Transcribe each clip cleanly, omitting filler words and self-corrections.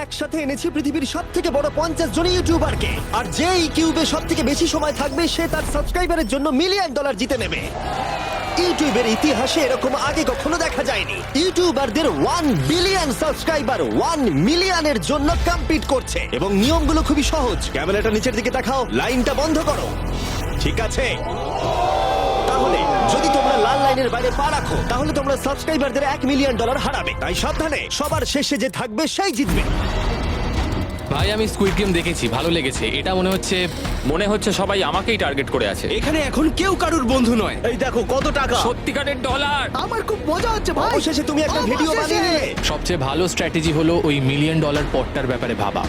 একসাথে এনেছি পৃথিবীর সবথেকে বড় 50 জন ইউটিউবারকে, আর যে এই কিউবে সবথেকে বেশি সময় থাকবে সে তার সাবস্ক্রাইবারের জন্য $1 মিলিয়ন জিতে নেবে। ইউটিউবের ইতিহাসে এরকম আগে কখনো দেখা যায়নি। ইউটিউবারদের 1 বিলিয়ন সাবস্ক্রাইবার 1 মিলিয়নের জন্য কম্পিট করছে, এবং নিয়মগুলো খুবই সহজ। ক্যামেরাটা নিচের দিকে দেখাও, লাইনটা বন্ধ করো। ঠিক আছে, তাহলে যদি তোমরা লাল লাইনের বাইরে পা রাখো তাহলে তোমরা সাবস্ক্রাইবারদের $1 মিলিয়ন হারাবে। তাই সাবধানে, সবার শেষে যে থাকবে সেই জিতবে। ভাই আমি স্কুইড গেম দেখেছি, ভালো লেগেছে। এটা মনে হচ্ছে সবাই আমাকেই টার্গেট করে আছে। এখানে এখন কেউ কারুর বন্ধু নয়। এই দেখো কত টাকা। সত্যিকারের ডলার। আমার খুব মজা হচ্ছে ভাই। অবশেষে তুমি একটা ভিডিও বানিয়ে নিলে। সবচেয়ে ভালো স্ট্র্যাটেজি হলো ওই $1 মিলিয়ন পটটার ব্যাপারে ভাবা।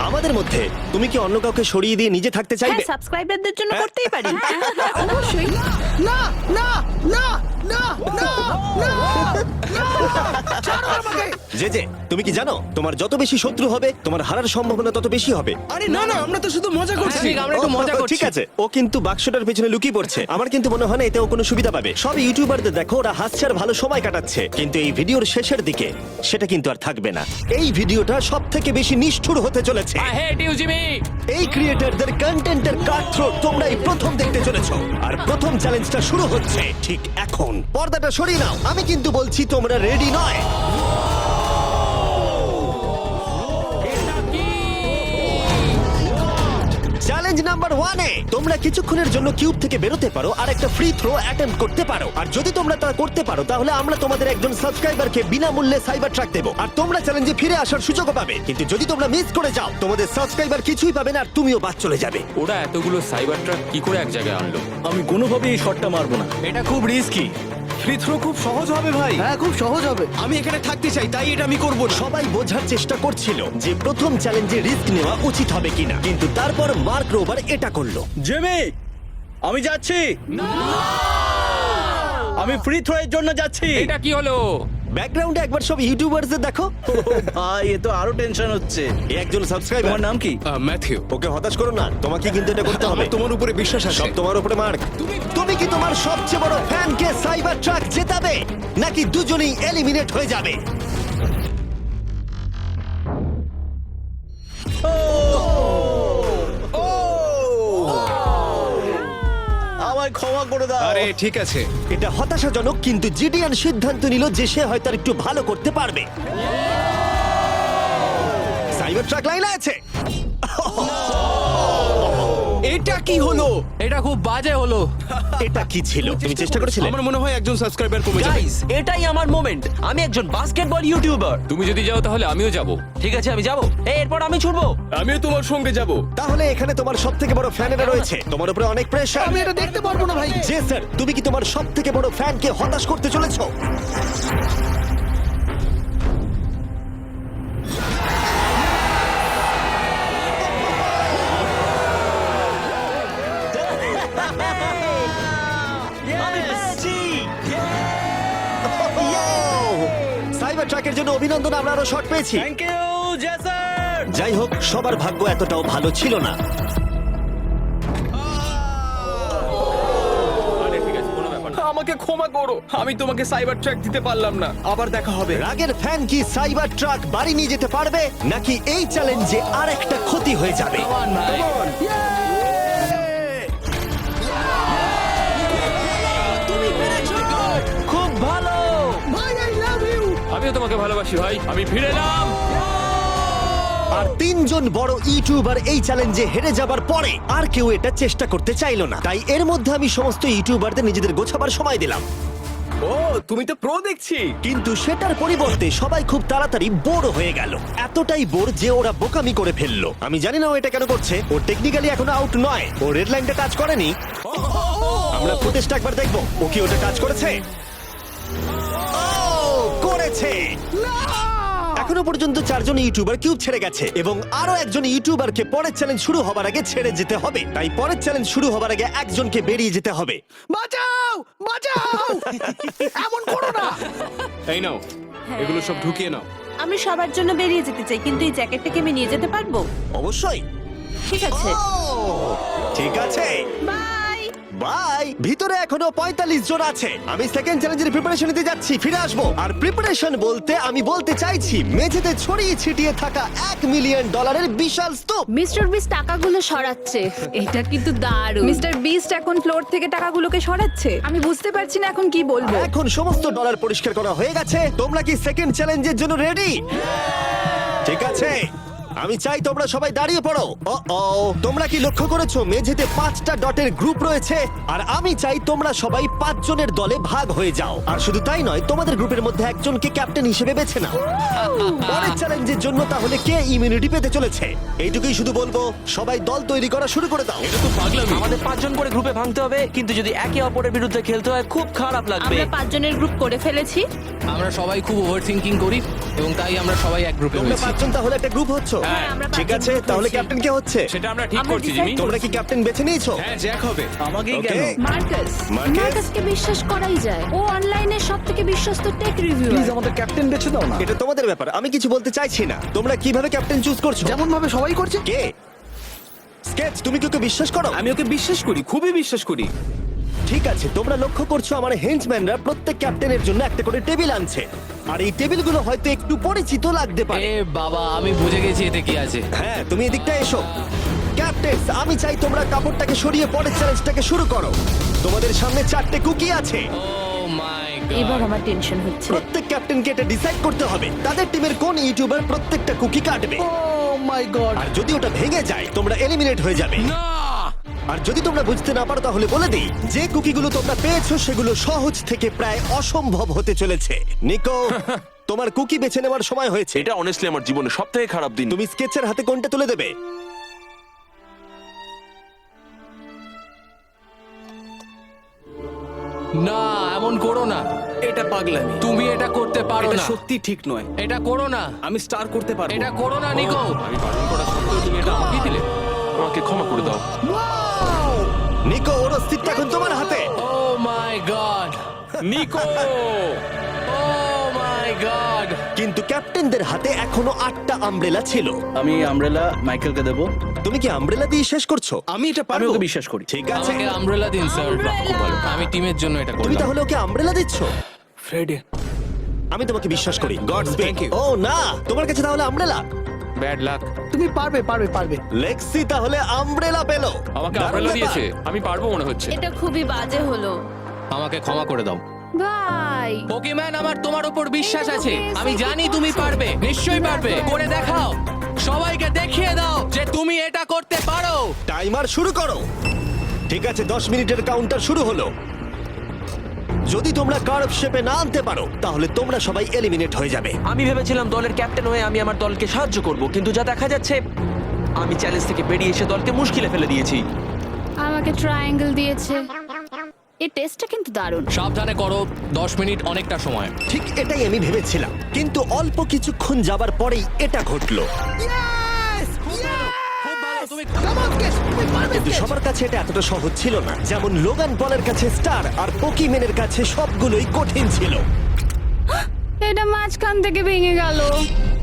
আমাদের মধ্যে তুমি কি অন্য কাউকে সরিয়ে দিয়ে নিজে থাকতে চাইবে? হ্যাঁ, সাবস্ক্রাইবারদের জন্য করতেই পারি। অবশ্যই। না না না না না না ছাড়ো আমাকে। যে তুমি কি জানো তোমার যত বেশি শত্রু হবে তোমার হারার সম্ভাবনা তত বেশি হবে? আরে না না, আমরা তো শুধু মজা করছি। আমরা একটু মজা করছি। ঠিক আছে, ও কিন্তু বাক্সটার পেছনে লুকিয়ে পড়ছে। আমার কিন্তু মনে হয় না এতে ও কোনো সুবিধা পাবে। সব ইউটিউবারদের দেখো ওরা হাসছে আর ভালো সময় কাটাচ্ছে, কিন্তু এই ভিডিওর শেষের দিকে সেটা কিন্তু আর থাকবে না। এই ভিডিওটা সবথেকে বেশি নিষ্ঠুর হতে চলেছে। I hate you Jimmy. এই ক্রিয়েটরদের কন্টেন্টের কাটথ্রোট তোমরাই প্রথম দেখতে চলেছো, আর প্রথম চ্যালেঞ্জটা শুরু হচ্ছে ঠিক এখন। পর্দাটা সরিয়ে নাও, আমি কিন্তু বলছি তোমরা রেডি নয়। চ্যালেঞ্জ নাম্বার 1 এ তোমরা কিছুক্ষণের জন্য কিউব থেকে বেরোতে পারো আর একটা ফ্রি থ্রো অ্যাটেম্প্ট করতে পারো। আর যদি তোমরা তা করতে পারো তাহলে আমরা তোমাদের একজন সাবস্ক্রাইবারকে বিনামূল্যে সাইবার ট্রাক দেবো, আর তোমরা চ্যালেঞ্জে ফিরে আসার সুযোগও পাবে। কিন্তু যদি তোমরা মিস করে যাও তোমাদের সাবস্ক্রাইবার কিছুই পাবে না আর তুমিও বাদ চলে যাবে। ওরা এতগুলো সাইবার ট্রাক কি করে এক জায়গায় আনলো? আমি কোনোভাবেই এই শটটা মারবো না। এটা খুব রিস্কি। ফ্রি থ্রো খুব সহজ হবে ভাই। হ্যাঁ খুব সহজ হবে। আমি এখানে থাকতে চাই, তাই এটা আমি করব না। সবাই বোঝার চেষ্টা করছিল যে প্রথম চ্যালেঞ্জে রিস্ক নেওয়া উচিত হবে কিনা, কিন্তু তারপর মার্ক রোবার এটা করলো। জেমি, আমি যাচ্ছি। আমি ফ্রি থ্রো এর জন্য যাচ্ছি। এটা কি হলো? ব্যাকগ্রাউন্ডে একবার সব ইউটিউবারদের দেখো। ভাই এ তো আরো টেনশন হচ্ছে। এ একজন সাবস্ক্রাইবার। তোমার নাম কি? ম্যাথিউ। ওকে হতাশ করো না, তোমাকে কিন্তু এটা করতে হবে। আমার তোমার উপরে বিশ্বাস আছে। সব তোমার উপরে মার্ক। তুমি কি তোমার সবচেয়ে বড় ফ্যানকে সাইবার ট্রাক জেতাবে নাকি দুজনেই এলিমিনেট হয়ে যাবে? আমায় ক্ষমা করে দাও। আরে ঠিক আছে। এটা হতাশাজনক, কিন্তু জিডিয়ান সিদ্ধান্ত নিল যে সে হয়তো আর একটু ভালো করতে পারবে। সাইবার ট্রাক লাইনে আছে। এটা কি হলো? এটা খুব বাজে হলো। এটা কি ছিল? তুমি চেষ্টা করেছিলে? আমার মনে হয় একজন সাবস্ক্রাইবার কমে যাবে। গাইস, এটাই আমার মোমেন্ট। আমি একজন বাস্কেটবল ইউটিউবার। তুমি যদি যাও তাহলে আমিও যাব। ঠিক আছে, আমি যাব। এরপর আমি ছুটবো। আমিও তোমার সঙ্গে যাব। তাহলে এখানে তোমার সব থেকে বড় ফ্যানেরা রয়েছে, তোমার উপরে অনেক প্রেশার। আমি এটা দেখতে পারবো না ভাই। জি স্যার, তুমি কি তোমার সব থেকে বড় ফ্যানকে হতাশ করতে চলেছো? সাইবার ট্রাকের জন্য অভিনন্দন, আমরা আরো শট পেয়েছি। Thank you Jason. যাই হোক, সবার ভাগ্য এতটাও ভালো ছিল না। আমাকে ক্ষমা করো, আমি তোমাকে সাইবার ট্র্যাক দিতে পারলাম না। আবার দেখা হবে। রাগের ফ্যান কি সাইবার ট্রাক বাড়ি নিয়ে যেতে পারবে নাকি এই চ্যালেঞ্জে আর একটা ক্ষতি হয়ে যাবে? তুমি পেরেছো। খুব ভালো। ভাই আই লাভ ইউ। আমিও তোমাকে ভালোবাসি ভাই। আমি ফিরে এলাম। আর তিনজন বড় ইউটিউবার এই চ্যালেঞ্জে হেরে যাবার পরে আর কেউ এটা চেষ্টা করতে চাইলো না। তাই এর মধ্যে আমি সমস্ত ইউটিউবারদের নিজেদের গোছাবার সময় দিলাম। ও, তুমি তো প্রো দেখছি। কিন্তু সেটার পরিবর্তে সবাই খুব তাড়াতাড়ি বোর হয়ে গেল। এতটাই বোর যে ওরা বোকামি করে ফেললো। আমি জানি না ও এটা কেন করছে। ও টেকনিক্যালি এখনো আউট নয়, ও রেড লাইনটা টাচ করেনি। আমরা ফুটেজটা একবার দেখবো, ও কি ওটা টাচ করেছে? ও করেছে। এখনো পর্যন্ত 4 জন ইউটিউবার কিউব ছেড়ে গেছে, এবং আরো একজন ইউটিউবারকে পরের চ্যালেঞ্জ শুরু হবার আগে ছেড়ে যেতে হবে। তাই পরের চ্যালেঞ্জ শুরু হবার আগে একজনকে বেরিয়ে যেতে হবে। বাঁচাও বাঁচাও। এমন করো না। এই নাও, এগুলো সব ঢুকিয়ে নাও। আমি সবার জন্য বেরিয়ে যেতে চাই, কিন্তু এই জ্যাকেটটাকে আমি নিয়ে যেতে পারবো? অবশ্যই। ঠিক আছে, ও, ঠিক আছে। বাই। বাই। ভিতরে এখনো 45 জন আছে। আমি সেকেন্ড চ্যালেঞ্জের প্রিপারেশন নিতে যাচ্ছি, ফিরে আসবো। আর প্রিপারেশন বলতে আমি বলতে চাইছি মেঝেতে ছড়িয়ে ছিটিয়ে থাকা $1 মিলিয়ন বিশাল স্তূপ। মিস্টার বিস্ট টাকাগুলো সরাচ্ছে। এটা কিন্তু দারুণ। মিস্টার বিস্ট এখন ফ্লোর থেকে টাকাগুলোকে সরাচ্ছে। আমি বুঝতে পারছি না এখন কি বলবো। এখন সমস্ত ডলার পরিষ্কার করা হয়ে গেছে। তোমরা কি সেকেন্ড চ্যালেঞ্জের জন্য রেডি? ঠিক আছে, আমি চাই তোমরা সবাই দাঁড়িয়ে পড়ো। তোমরা কি লক্ষ্য করেছো মেঝেতে 5টা ডটের গ্রুপ রয়েছে? আর আমি চাই তোমরা সবাই 5 জনের দলে ভাগ হয়ে যাও। আর শুধু তাই নয়, তোমাদের গ্রুপের মধ্যে একজনকে ক্যাপ্টেন হিসেবে বেছে নাও। পরের চ্যালেঞ্জের জন্য তাহলে কে ইমিউনিটি পেতে চলেছে? এইটুকুই শুধু বলবো, সবাই দল তৈরি করা শুরু করে দাও। আমাদের 5 জন করে গ্রুপে ভাঙতে হবে, কিন্তু যদি একে অপরের বিরুদ্ধে খেলতে হয় খুব খারাপ লাগবে। আমরা 5 জনের গ্রুপ করে ফেলেছি। আমরা সবাই খুব ওভার থিঙ্কিং করি এবং তাই আমরা সবাই এক গ্রুপে তোমরা হয়েছি। 5 জন তাহলে একটা গ্রুপ হচ্ছ? হ্যাঁ, আমরা ঠিক 5 জন আছে, group তাহলে হচ্ছি। ক্যাপ্টেন কে হচ্ছে? সেটা আমরা ঠিক আমরা করছি decide জিমি। তোমরা কি ক্যাপ্টেন বেছে নিয়েছো? হ্যাঁ, জ্যাক হবে। আমাকেই Okay. কেন? Marcus, Marquez? মার্কাসকে বিশ্বাস করাই যায়। ও অনলাইনে সবথেকে বিশ্বস্ত টেক রিভিউয়ার। আমাদের ক্যাপ্টেন বেছে দাও না। এটা তোমাদের ব্যাপার, আমি কিছু বলতে চাইছি না। তোমরা কিভাবে ক্যাপ্টেন চুজ করছো? যেমন ভাবে সবাই করছে। কে? স্কেচ, তুমি কি ওকে বিশ্বাস করো? আমি ওকে বিশ্বাস করি, খুবই বিশ্বাস করি। ঠিক আছে, তোমরা লক্ষ্য করছো আমার হেঞ্চম্যানরা প্রত্যেক ক্যাপ্টেনের জন্য একটা করে টেবিল আনছে। আর এই টেবিলগুলো হয়তো একটু পরিচিত লাগতে পারে। এ বাবা, আমি বুঝে গেছি এতে কি আছে। হ্যাঁ, তুমি এদিকটা এসো। ক্যাপ্টেন্স, আমি চাই তোমরা কাপড়টাকে সরিয়ে পরের চ্যালেঞ্জটাকে শুরু করো। তোমাদের সামনে 4টে কুকি আছে। ও মাই এবার গড। আমার টেনশন হচ্ছে। প্রত্যেক ক্যাপ্টেনকে এটা ডিসাইড করতে হবে তাদের টিমের কোন ইউটিউবার প্রত্যেকটা কুকি কাটবে। ও মাই গড। আর যদি ওটা ভেঙে যায় তোমরা এলিমিনেট হয়ে যাবে। না! আর যদি তোমরা বুঝতে না পারো তাহলে বলে দিই, যে কুকিগুলো তোমরা পেয়েছো সেগুলো সহজ থেকে প্রায় অসম্ভব হতে চলেছে। নিকো, তোমার কুকি বেছে নেওয়ার সময় হয়েছে। এটা অনেস্টলি আমার জীবনে সবথেকে খারাপ দিন। তুমি স্কেচের হাতে কোনটা তুলে দেবে? না, এমন করো না। এটা পাগলামি। তুমি এটা করতে পারো এটা না। সত্যি ঠিক নয়। এটা করো না। আমি স্টার করতে পারবো। এটা করো না নিকো। আমি বারণ করা সত্ত্বেও তুমি এটা আমাকেই দিলে। আমাকে ক্ষমা করে দাও। নিকো, ওর অস্তিত্ব এখন তোমার হাতে। ও my god. Nicco! O my god. কিন্তু ক্যাপ্টেনদের হাতে এখনো 8টা আমব্রেলা ছিল। আমি আমব্রেলা মাইকেলকে দেবো। তুমি কি আমব্রেলা দিয়ে শেষ করছো? আমি এটা আমি পারবো। ওকে বিশ্বাস করি। ঠিক আছে, আমাকে আমব্রেলা দিন স্যার। খুব ভালো। আমি টিমের জন্য এটা তুমি করলাম। তাহলে ওকে আমব্রেলা দিচ্ছ? ফ্রেডি, আমি তোমাকে বিশ্বাস করি। God Thank you. ও না, তোমার কাছে তাহলে আমব্রেলা। Bad luck. তুমি পারবে পারবে পারবে। লেক্সি তাহলে আমব্রেলা পেলো। আমাকে দারুণ আমব্রেলা ব্যাপার। দিয়েছে। আমি পারবো মনে হচ্ছে। এটা খুবই বাজে হলো। আমাকে ক্ষমা করে দাও। ভাই, পোকিম্যান, আমার তোমার উপর বিশ্বাস আছে। আমি জানি তুমি পারবে, নিশ্চয়ই পারবে। করে দেখাও, সবাইকে দেখিয়ে দাও যে তুমি এটা করতে পারো। টাইমার শুরু করো। ঠিক আছে, 10 মিনিটের কাউন্টার শুরু হলো। যদি তোমরা কার্ভ শেপে না আনতে পারো তাহলে তোমরা সবাই এলিমিনেট হয়ে যাবে। আমি ভেবেছিলাম দলের ক্যাপ্টেন হয়ে আমি আমার দলকে সাহায্য করব, কিন্তু যা দেখা যাচ্ছে আমি চ্যালেঞ্জ থেকে বেরিয়ে এসে দলকে মুশকিলে ফেলে দিয়েছি। আমাকে ট্রায়াঙ্গেল দিয়েছে। এই টেস্টটা কিন্তু দারুণ। সাবধানে করো, 10 মিনিট অনেকটা সময়। ঠিক এটাই আমি ভেবেছিলাম, কিন্তু অল্প কিছুক্ষণ যাবার পরেই এটা ঘটলো। Come on, Sketch, তুমি পারবে, কিন্তু Sketch। সবার কাছে এটা এতটা সহজ ছিল না। যেমন লোগান পলের কাছে স্টার আর পোকিম্যানের কাছে সবগুলোই কঠিন ছিল। এটা মাঝখান থেকে ভেঙে গেল।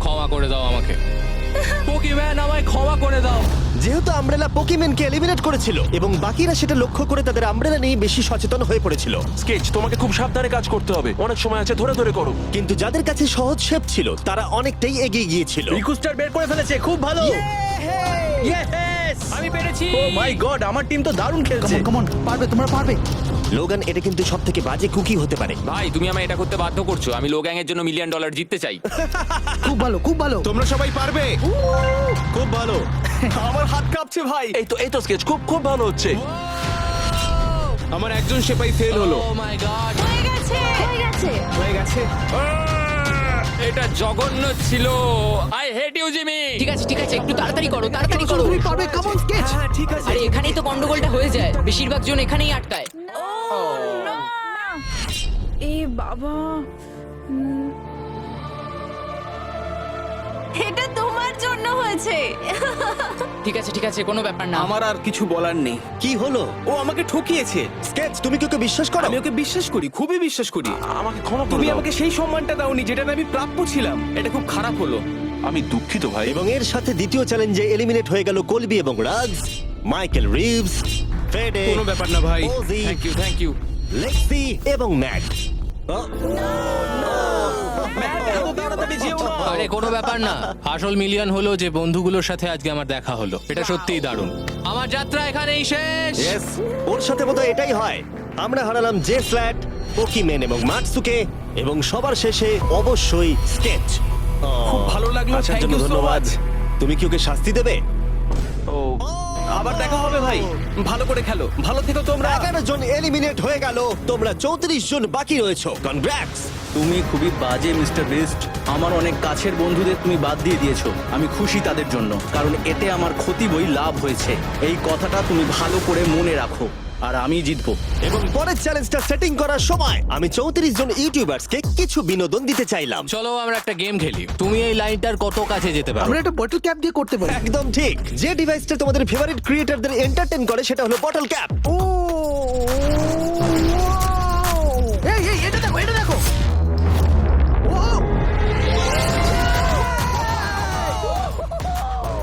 ক্ষমা করে দাও আমাকে। পোকিম্যান, আমায় ক্ষমা করে দাও। যেহেতু আমব্রেলা পোকিম্যানকে এলিমিনেট করেছিল এবং বাকিরা সেটা লক্ষ্য করে তাদের আমব্রেলা নিয়ে বেশি সচেতন হয়ে পড়েছিল। স্কেচ, তোমাকে খুব সাবধানে কাজ করতে হবে। অনেক সময় আছে, ধরে ধরে করো। কিন্তু যাদের কাছে সহজ শেপ ছিল তারা অনেকটাই এগিয়ে গিয়েছিল। রিকুস্টার বের করে ফেলেছে, খুব ভালো। ইয়েস! আমি পেরেছি। ও মাই গড, আমার টিম তো দারুণ খেলছে। Come on, পারবে, তোমরা পারবে। লোগান, এটা কিন্তু সব থেকে বাজে কুকি হতে পারে। ভাই, তুমি আমায় এটা করতে বাধ্য করছো। আমি লো গ্যাং এর জন্য $1 মিলিয়ন জিততে চাই। খুব ভালো, খুব ভালো। তোমরা সবাই পারবে। খুব ভালো। আমার হাত কাঁপছে ভাই। এই তো স্কেচ, খুব খুব ভালো হচ্ছে। আমার একজন সেপাই ফেল হলো। Oh my God. হয়ে গেছে, হয়ে গেছে। হয়ে গেছে। এটা জঘন্য ছিল। I hate you Jimmy. ঠিক আছে ঠিক আছে, একটু তাড়াতাড়ি করো, তাড়াতাড়ি করো। তুমি পারবে, come on, Sketch। হ্যাঁ, ঠিক আছে। আরে এখানেই তো গন্ডগোলটা হয়ে যায়, বেশিরভাগ জন এখানেই আটকায়। এ বাবা, এটা তোমার জন্য হয়েছে। ঠিক আছে, কোনো ব্যাপার না। আমার আর কিছু বলার নেই। কি হলো? ও আমাকে ঠকিয়েছে। স্কেচ, তুমি কি ওকে বিশ্বাস করো? আমি ওকে বিশ্বাস করি, খুবই বিশ্বাস করি। আমাকে ক্ষমা করে তুমি দাও। আমাকে সেই সম্মানটা দাওনি যেটা আমি প্রাপ্য ছিলাম। এটা খুব খারাপ হলো। আমি দুঃখিত ভাই। এবং এর সাথে দ্বিতীয় চ্যালেঞ্জে এলিমিনেট হয়ে গেল কলবি এবং রাজ, মাইকেল রিভস, ফেডে, কোনো ব্যাপার না ভাই। ওজি, থ্যাংক ইউ লেক্সি এবং ম্যাট। আরে কোনো ব্যাপার না, আসল মিলিয়ন হলো যে বন্ধুগুলোর সাথে আজকে আমার দেখা হলো। এটা সত্যিই দারুণ। আমার যাত্রা এখানেই শেষ। ইয়েস, ওর সাথে বোধহয় এটাই হয়। আমরা হারালাম জে ফ্ল্যাট, পোকিমেন এবং মাটসুকে, এবং সবার শেষে অবশ্যই স্কেচ। খুব ভালো লাগলো, আসার থ্যাংক জন্য ইউ সো ধন্যবাদ। মাচ। তুমি কি ওকে শাস্তি দেবে? আবার দেখা হবে ভাই, ভালো করে খেলো, ভালো থেকো তোমরা। 11 জন এলিমিনেট হয়ে গেল, তোমরা 34 জন বাকি রয়েছো। কনগ্রাটস। তুমি খুবই বাজে মিস্টার বিস্ট। আমার অনেক কাছের বন্ধুদের তুমি বাদ দিয়ে দিয়েছো। আমি খুশি তাদের জন্য, কারণ এতে আমার ক্ষতি বই লাভ হয়েছে। এই কথাটা তুমি ভালো করে মনে রাখো, আর আমি জিতবো। এবং পরের চ্যালেঞ্জটা সেটিং করার সময় আমি 34 জন ইউটিউবার্সকে কিছু বিনোদন দিতে চাইলাম। চলো আমরা একটা গেম খেলি। তুমি এই লাইনটার কত কাছে যেতে পারো? আমরা একটা বটল ক্যাপ দিয়ে করতে পারি। একদম ঠিক। যে ডিভাইসটা তোমাদের ফেভারিট ক্রিয়েটরদের এন্টারটেইন করে সেটা হলো বটল ক্যাপ। ও এই এই এটা দেখো, এটা দেখো। ও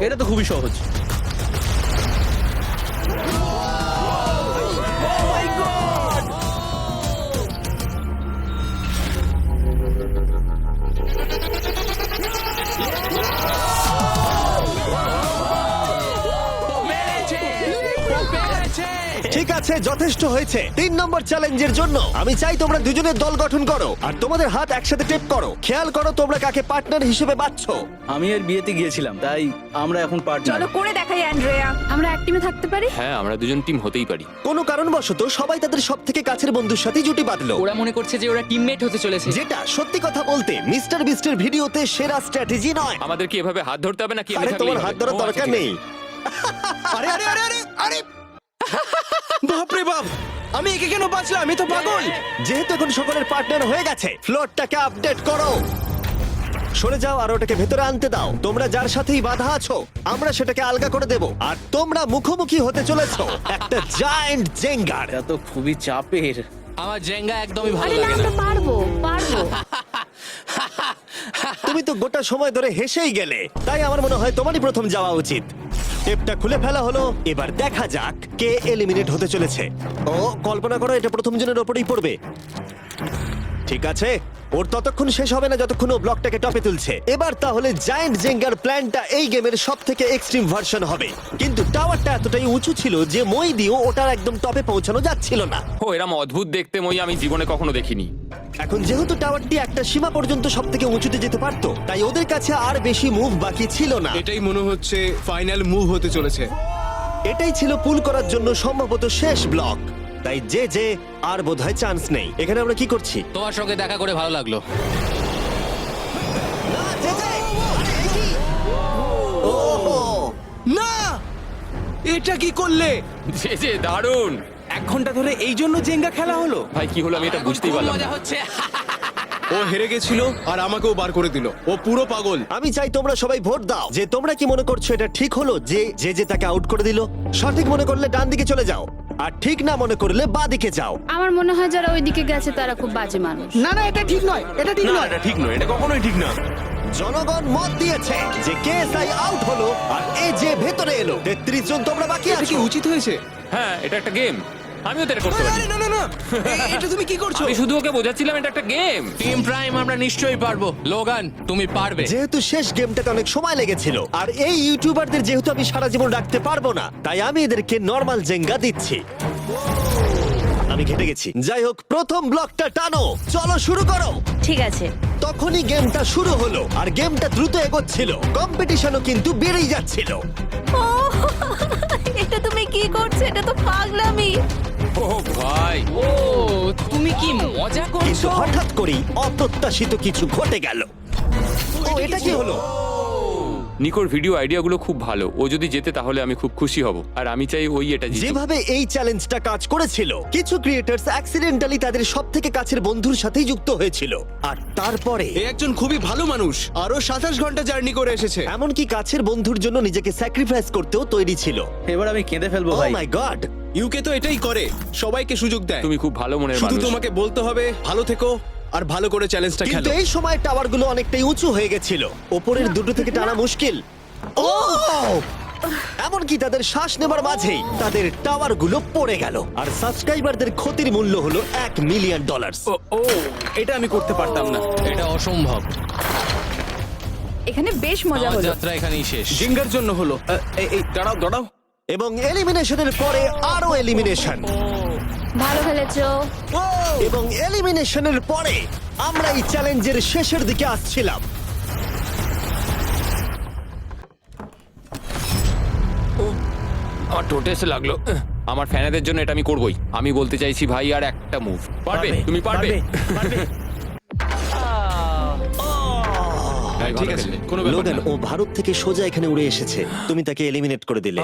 এটা তো খুবই সহজ। ঠিক আছে, যথেষ্ট হয়েছে। 3 নম্বর চ্যালেঞ্জের জন্য আমি চাই তোমরা দুজনের দল গঠন করো আর তোমাদের হাত একসাথে টেপ করো। খেয়াল করো তোমরা কাকে পার্টনার হিসেবে বাছছো। আমি এর বিয়েতে গিয়েছিলাম, তাই আমরা এখন পার্টনার। চলো করে দেখাই অ্যান্ড্রেয়া। আমরা এক টিমে থাকতে পারি? হ্যাঁ আমরা দুজন টিম হতেই পারি। কোনো কারণবশত সবাই তাদের সব থেকে কাছের বন্ধুর সাথে জুটি বাঁধলো, ওরা মনে করছে যে ওরা টিমমেট হতে চলেছে। যেটা সত্যি কথা বলতে মিস্টার বিস্টের ভিডিওতে সেরা স্ট্র্যাটেজি নয়। আমাদের কি এভাবে হাত ধরতে হবে নাকি? আরে তোমার হাত ধরার দরকার নেই। আরে আরে আরে আরে আরে বাপরে বাপ, আমি একে কেন বাঁচলাম? আমি তো পাগল। যেহেতু এখন সকলের পার্টনার হয়ে গেছে, ফ্লোরটাকে আপডেট করো। সরে যাও আর ওটাকে ভেতরে আনতে দাও। তোমরা যার সাথেই বাধা আছো আমরা সেটাকে আলগা করে দেব। আর তোমরা মুখোমুখি হতে চলেছো একটা জায়ান্ট জেঙ্গার। এটা তো খুবই চাপের। আমার জেঙ্গা একদমই ভালো আরে না, লাগে না। আমরা পারবো পারবো। তুমি তো গোটা সময় ধরে হেসেই গেলে, তাই আমার মনে হয় তোমারই প্রথম যাওয়া উচিত। টেপটা খুলে ফেলা হলো, এবার দেখা যাক কে এলিমিনেট হতে চলেছে। ও কল্পনা করো এটা প্রথম জনের ওপরেই পড়বে। ঠিক আছে, ওর ততক্ষণ শেষ হবে না যতক্ষণ ও ব্লকটাকে টপে তুলছে। এবার তাহলে জায়ান্ট জেঙ্গার প্ল্যানটা এই গেমের সব থেকে এক্সট্রিম ভার্সন হবে। কিন্তু টাওয়ারটা এতটাই উঁচু ছিল যে মই দিয়েও ওটার একদম টপে পৌঁছানো যাচ্ছিল না। ও এরম অদ্ভুত দেখতে মই আমি জীবনে কখনো দেখিনি। এখন যেহেতু টাওয়ারটি একটা সীমা পর্যন্ত সব থেকে উঁচুতে যেতে পারতো, তাই ওদের কাছে আর বেশি মুভ বাকি ছিল না। এটাই মনে হচ্ছে ফাইনাল মুভ হতে চলেছে। এটাই ছিল পুল করার জন্য সম্ভবত শেষ ব্লক। তাই যে আর বোধহয় চান্স নেই। এখানে আমরা কি করছি? তোমার সঙ্গে দেখা করে ভালো লাগলো। না, এটা কি করলে? যে দারুণ। 1 ঘন্টা ধরে এই জন্য জেঙ্গা খেলা হলো? ভাই কি হলো আমি এটা বুঝতেই খুব পারলাম মজা না। হচ্ছে। ও হেরে গেছিল আর আমাকেও বার করে দিল। ও পুরো পাগল। আমি চাই তোমরা সবাই ভোট দাও যে তোমরা কি মনে করছো এটা ঠিক হলো যে তাকে আউট করে দিল। সঠিক মনে করলে ডান দিকে চলে যাও, আর ঠিক না মনে করলে বাঁ দিকে যাও। আমার মনে হয় যারা ওইদিকে গেছে তারা খুব বাজে মানুষ। না না, এটা ঠিক নয়, এটা ঠিক নয়। এটা ঠিক নয়, এটা কখনোই ঠিক না। জনগণ মত দিয়েছে যে কেএসআই আউট হলো আর এই যে ভেতরে এলো। 33 জন তোমরা বাকি এটা কি আছো। উচিত হয়েছে? হ্যাঁ এটা একটা গেম, আমিও তো এটা করতে পারি। আরে না না না, এটা তুমি কি করছো? আমি শুধু ওকে বোঝাচ্ছিলাম এটা একটা গেম। টিম প্রাইম আমরা নিশ্চয়ই পারবো। লোগান তুমি পারবে। যেহেতু শেষ গেমটাতে অনেক সময় লেগেছিল আর এই ইউটিউবারদের যেহেতু আমি সারা জীবন রাখতে পারবো না, তাই আমি এদেরকে নরমাল জেঙ্গা দিচ্ছি। আমি ঘেটে গেছি। যাই হোক, প্রথম ব্লকটা টানো, চলো শুরু করো। ঠিক আছে। তখনই গেমটা শুরু হলো আর গেমটা দ্রুত এগোচ্ছিল। কম্পিটিশনও কিন্তু বেড়েই যাচ্ছিল। ও এটা তুমি কি করছো? এটা তো পাগলামি। ও ভাই, ও তুমি কি মজা কিন্তু করছো? হঠাৎ করেই অপ্রত্যাশিত কিছু ঘটে গেল। ও এটা কি হলো? নিকোর ভিডিও আইডিয়াগুলো খুব ভালো। ও যদি জেতে তাহলে আমি খুব খুশি হব, আর আমি চাই ওই এটা জিতুক। যেভাবে এই চ্যালেঞ্জটা কাজ করেছিল, কিছু ক্রিয়েটার্স অ্যাক্সিডেন্টালি তাদের সবথেকে কাছের বন্ধুর সাথেই যুক্ত হয়েছিল। আর তারপরে এ একজন খুবই ভালো মানুষ, আরো 27 ঘন্টা জার্নি করে এসেছে। এমনকি কাছের বন্ধুর জন্য নিজেকে স্যাক্রিফাইস করতেও তৈরি ছিল। এবার আমি কেঁদে ফেলবো ও ভাই। মাই গড! ইউকে তো এটাই করে, সবাইকে সুযোগ দেয়। তুমি খুব ভালো মনের শুধু মানুষ। তোমাকে বলতে হবে ভালো থেকো আর ভালো করে চ্যালেঞ্জটা কিন্তু খেলো। এই সময় টাওয়ারগুলো অনেকটাই উঁচু হয়ে গেছিল, ওপরের দুটো থেকে টানা মুশকিল। ও এমনকি তাদের শ্বাস নেবার মাঝেই তাদের টাওয়ার গুলো পড়ে গেল, আর সাবস্ক্রাইবারদের ক্ষতির মূল্য হলো $1 মিলিয়ন। ও এটা আমি করতে পারতাম না। এটা অসম্ভব। এখানে বেশ মজা আমার হলো। যাত্রা এখানেই শেষ। জিঙ্গার জন্য হলো। এই দাঁড়াও দাঁড়াও। এবং এলিমিনেশনের পরে আরো এলিমিনেশন, ভালো খেলেছো। এবং এলিমিনেশনের পরে আমরা এই চ্যালেঞ্জের শেষের দিকে আসছিলাম। আমার টোটে এসে লাগলো। আমার ফ্যানেদের জন্য এটা আমি করবোই। আমি বলতে চাইছি ভাই, আর একটা মুভ পারবে, তুমি পারবে। ভাই, ভালো ঠিক আছে, খেললে। কোনো ব্যাপার লোগান, না। ও ভারত থেকে সোজা এখানে উড়ে এসেছে, তুমি তাকে এলিমিনেট করে দিলে।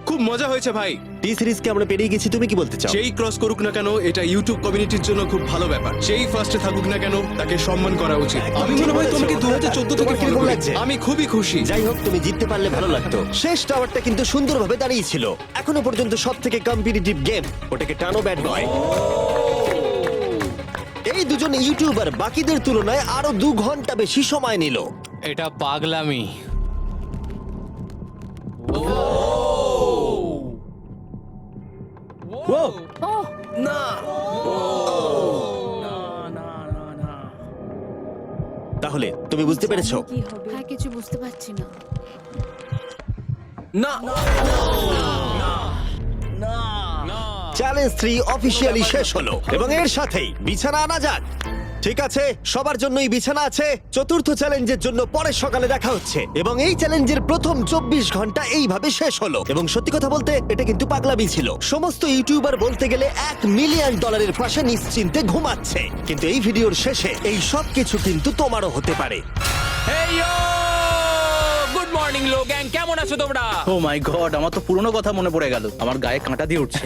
খুব মজা হয়েছে ভাই। টি সিরিজকে আমরা পেরিয়ে গেছি, তুমি কি বলতে চাও? যেই ক্রস করুক না কেন, এটা ইউটিউব কমিউনিটির জন্য খুব ভালো ব্যাপার। যেই ফার্স্টে থাকুক না কেন, তাকে সম্মান করা উচিত। আমি মনে হয় তোমাকে 2014 থেকে তোমার ফলো কিরকম করি। লাগছে? আমি খুবই খুশি। যাই হোক, তুমি জিততে পারলে ভালো লাগতো। শেষ টাওয়ারটা কিন্তু সুন্দরভাবে দাঁড়িয়েছিল। এখনো পর্যন্ত সব থেকে কম্পিটিটিভ গেম, ওটাকে টানো ব্যাড বয়। এই দুজন ইউটিউবার বাকিদের তুলনায় আরো 2 ঘন্টা বেশি সময় নিল। এটা পাগলামি। তাহলে তুমি বুঝতে পেরেছো? কি হবে? হ্যাঁ, কিছু বুঝতে পারছি না। না চ্যালেঞ্জ 3 অফিসিয়ালি শেষ হলো, এবং এর সাথেই বিছানা আনা যাক। ঠিক আছে, সবার জন্যই বিছানা আছে। চতুর্থ চ্যালেঞ্জের জন্য পরের সকালে দেখা হচ্ছে, এবং এই চ্যালেঞ্জের প্রথম 24 ঘন্টা এইভাবে শেষ হলো। এবং সত্যি কথা বলতে, এটা কিন্তু পাগলামি ছিল। সমস্ত ইউটিউবার বলতে গেলে $1 মিলিয়ন পাশে নিশ্চিন্তে ঘুমাচ্ছে। কিন্তু এই ভিডিওর শেষে এই সব কিছু কিন্তু তোমারও হতে পারে। গুড মর্নিং লোগ্যাং, কেমন আছো তোমরা? ও মাই গড, আমার তো পুরনো কথা মনে পড়ে গেল। আমার গায়ে কাঁটা দিয়ে উঠছে।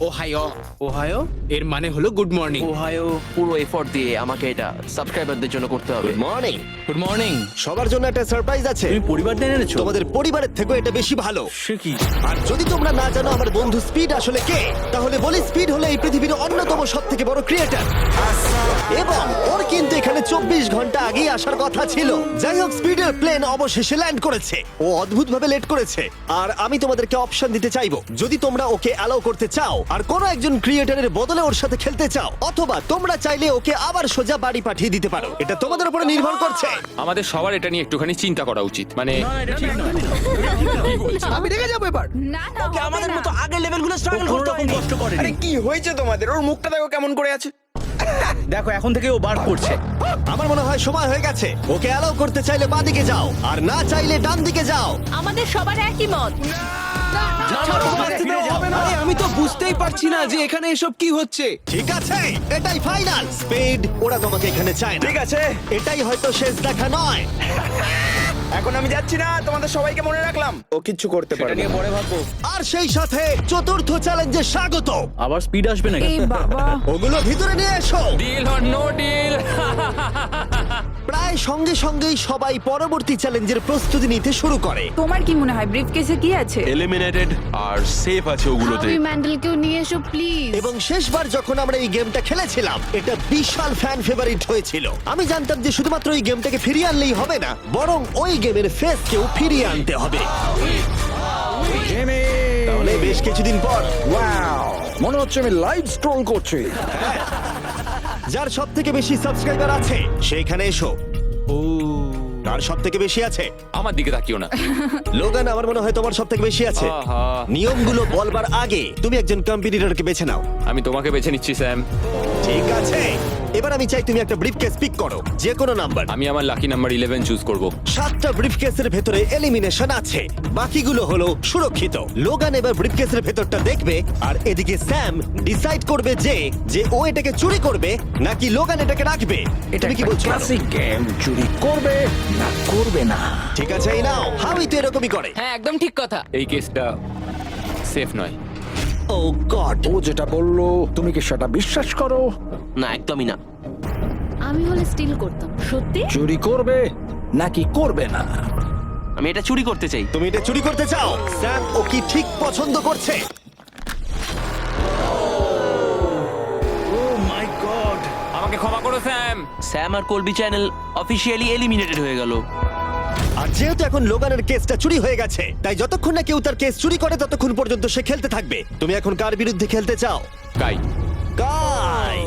ওহায়ো এর মানে হলো গুড মর্নিং। ওহায়ো পুরো এফোর্ট দিয়ে আমাকে এটা সাবস্ক্রাইবারদের জন্য করতে হবে। Good morning. Good morning. সবার জন্য একটা সারপ্রাইজ আছে। তুমি পরিবার নিয়ে এনেছো? তোমাদের পরিবারের থেকেও এটা বেশি ভালো। সে কি? আর যদি তোমরা না জানো আমার বন্ধু স্পিড আসলে কে, তাহলে বলি স্পিড হলো এই পৃথিবীর অন্যতম সবথেকে বড় ক্রিয়েটার, এবং ওর কিন্তু এখানে 24 ঘন্টা আগেই আসার কথা ছিল। যাই হোক, স্পিডের প্লেন অবশেষে ল্যান্ড করেছে। ও অদ্ভুতভাবে লেট করেছে, আর আমি তোমাদেরকে অপশন দিতে চাইবো। যদি তোমরা ওকে অ্যালাউ করতে চাও আর কোনো একজন ক্রিয়েটারের বদলে ওর সাথে খেলতে চাও, অথবা তোমরা চাইলে ওকে আবার সোজা বাড়ি পাঠিয়ে দিতে পারো। এটা তোমাদের উপরে নির্ভর করছে। আমাদের সবার এটা নিয়ে একটুখানি চিন্তা করা উচিত। মানে না, এটা ঠিক নয়। আমি রেগে যাবো এবার। না না, হবে আমাদের না। মতো আগের লেভেলগুলো ও স্ট্রাগল কোনো করতে রকম হয়নি। কষ্ট করেনি। আরে কি হয়েছে তোমাদের? ওর মুখটা দেখো কেমন করে আছে। দেখো, এখন থেকে ও বার করছে। আমার মনে হয় সময় হয়ে গেছে। ওকে অ্যালাউ করতে চাইলে বাঁদিকে যাও, আর না চাইলে ডান দিকে যাও। আমাদের সবার একই মত। আরে আমি তো বুঝতেই পারছি না যে এখানে এসব কি হচ্ছে। ঠিক আছে, এটাই ফাইনাল। স্পিড, ওরা তোমাকে এখানে চায় না। ঠিক আছে, এটাই হয়তো শেষ দেখা নয়। এখন আমি যাচ্ছি না, তোমাদের সবাইকে মনে রাখলাম। ও কিচ্ছু করতে এটা পারবে নিয়ে না। পরে ভাববো। আর সেই সাথে চতুর্থ চ্যালেঞ্জে স্বাগত। আবার স্পিড আসবে নাকি? এই বাবা, ওগুলো ভিতরে নিয়ে এসো। Deal or no deal? প্রায় সঙ্গে সঙ্গেই সবাই পরবর্তী চ্যালেঞ্জের প্রস্তুতি নিতে শুরু করে। তোমার কি মনে হয় ব্রিফ কেসে কি আছে? এলিমিনেটেড আর সেফ আছে ওগুলোতে। হাবি ম্যান্ডেলকেও নিয়ে এসো প্লিজ। এবং শেষবার যখন আমরা এই গেমটা খেলেছিলাম, এটা বিশাল ফ্যান ফেভারিট হয়েছিল। আমি জানতাম যে শুধুমাত্র এই গেমটাকে ফিরিয়ে আনলেই হবে না, বরং ওই গেমের ফেসকেও ফিরিয়ে আনতে হবে। তাহলে বেশ কিছুদিন পর মনে হচ্ছে আমি লাইভ স্ক্রল করছি। যার সব থেকে বেশি সাবস্ক্রাইবার আছে সেইখানে এসো। কার সব থেকে বেশি আছে? আমার দিকে তাকিও না। লোগান, আমার মনে হয় তোমার সব থেকে বেশি আছে। আহা। নিয়মগুলো বলবার আগে তুমি একজন কম্পিটিটরকে বেছে নাও। আমি তোমাকে বেছে নিচ্ছি স্যাম। ঠিক আছে, এবার আমি চাই তুমি একটা ব্রিফকেস পিক করো, যে কোনো নাম্বার। আমি আমার লাকি নাম্বার 11 চুজ করব। 7টা ব্রিফকেসের ভেতরে এলিমিনেশন আছে, বাকিগুলো হলো সুরক্ষিত। লোগান এবার ব্রিফকেসের ভেতরটা দেখবে, আর এদিকে স্যাম ডিসাইড করবে যে ও এটাকে চুরি করবে নাকি লোগান এটাকে রাখবে। তুমি কি বলছো? ক্লাসিক গেম, চুরি করবে না করবে না। ঠিক আছে, এই নাও। হাউই তো এরকমই করে। হ্যাঁ, একদম ঠিক কথা। এই কেসটা সেফ নয়। ও গড, ও যেটা বললো তুমি কি সেটা বিশ্বাস করো? না, একদমই না। আমি হলে স্টিল করতাম। সত্যি? চুরি করবে নাকি করবে না? আমি এটা চুরি করতে চাই। তুমি এটা চুরি করতে চাও? স্যাম ও কি ঠিক পছন্দ করছে? ও মাই গড। আমাকে ক্ষমা করো স্যাম। স্যাম আর কলবি চ্যানেল অফিসিয়ালি এলিমিনেটেড হয়ে গেল। আর যেহেতু এখন লোগানের কেসটা চুরি হয়ে গেছে, তাই যতক্ষণ না কেউ তার কেস চুরি করে ততক্ষণ পর্যন্ত সে খেলতে থাকবে। তুমি এখন কার বিরুদ্ধে খেলতে চাও? গাই, কাই।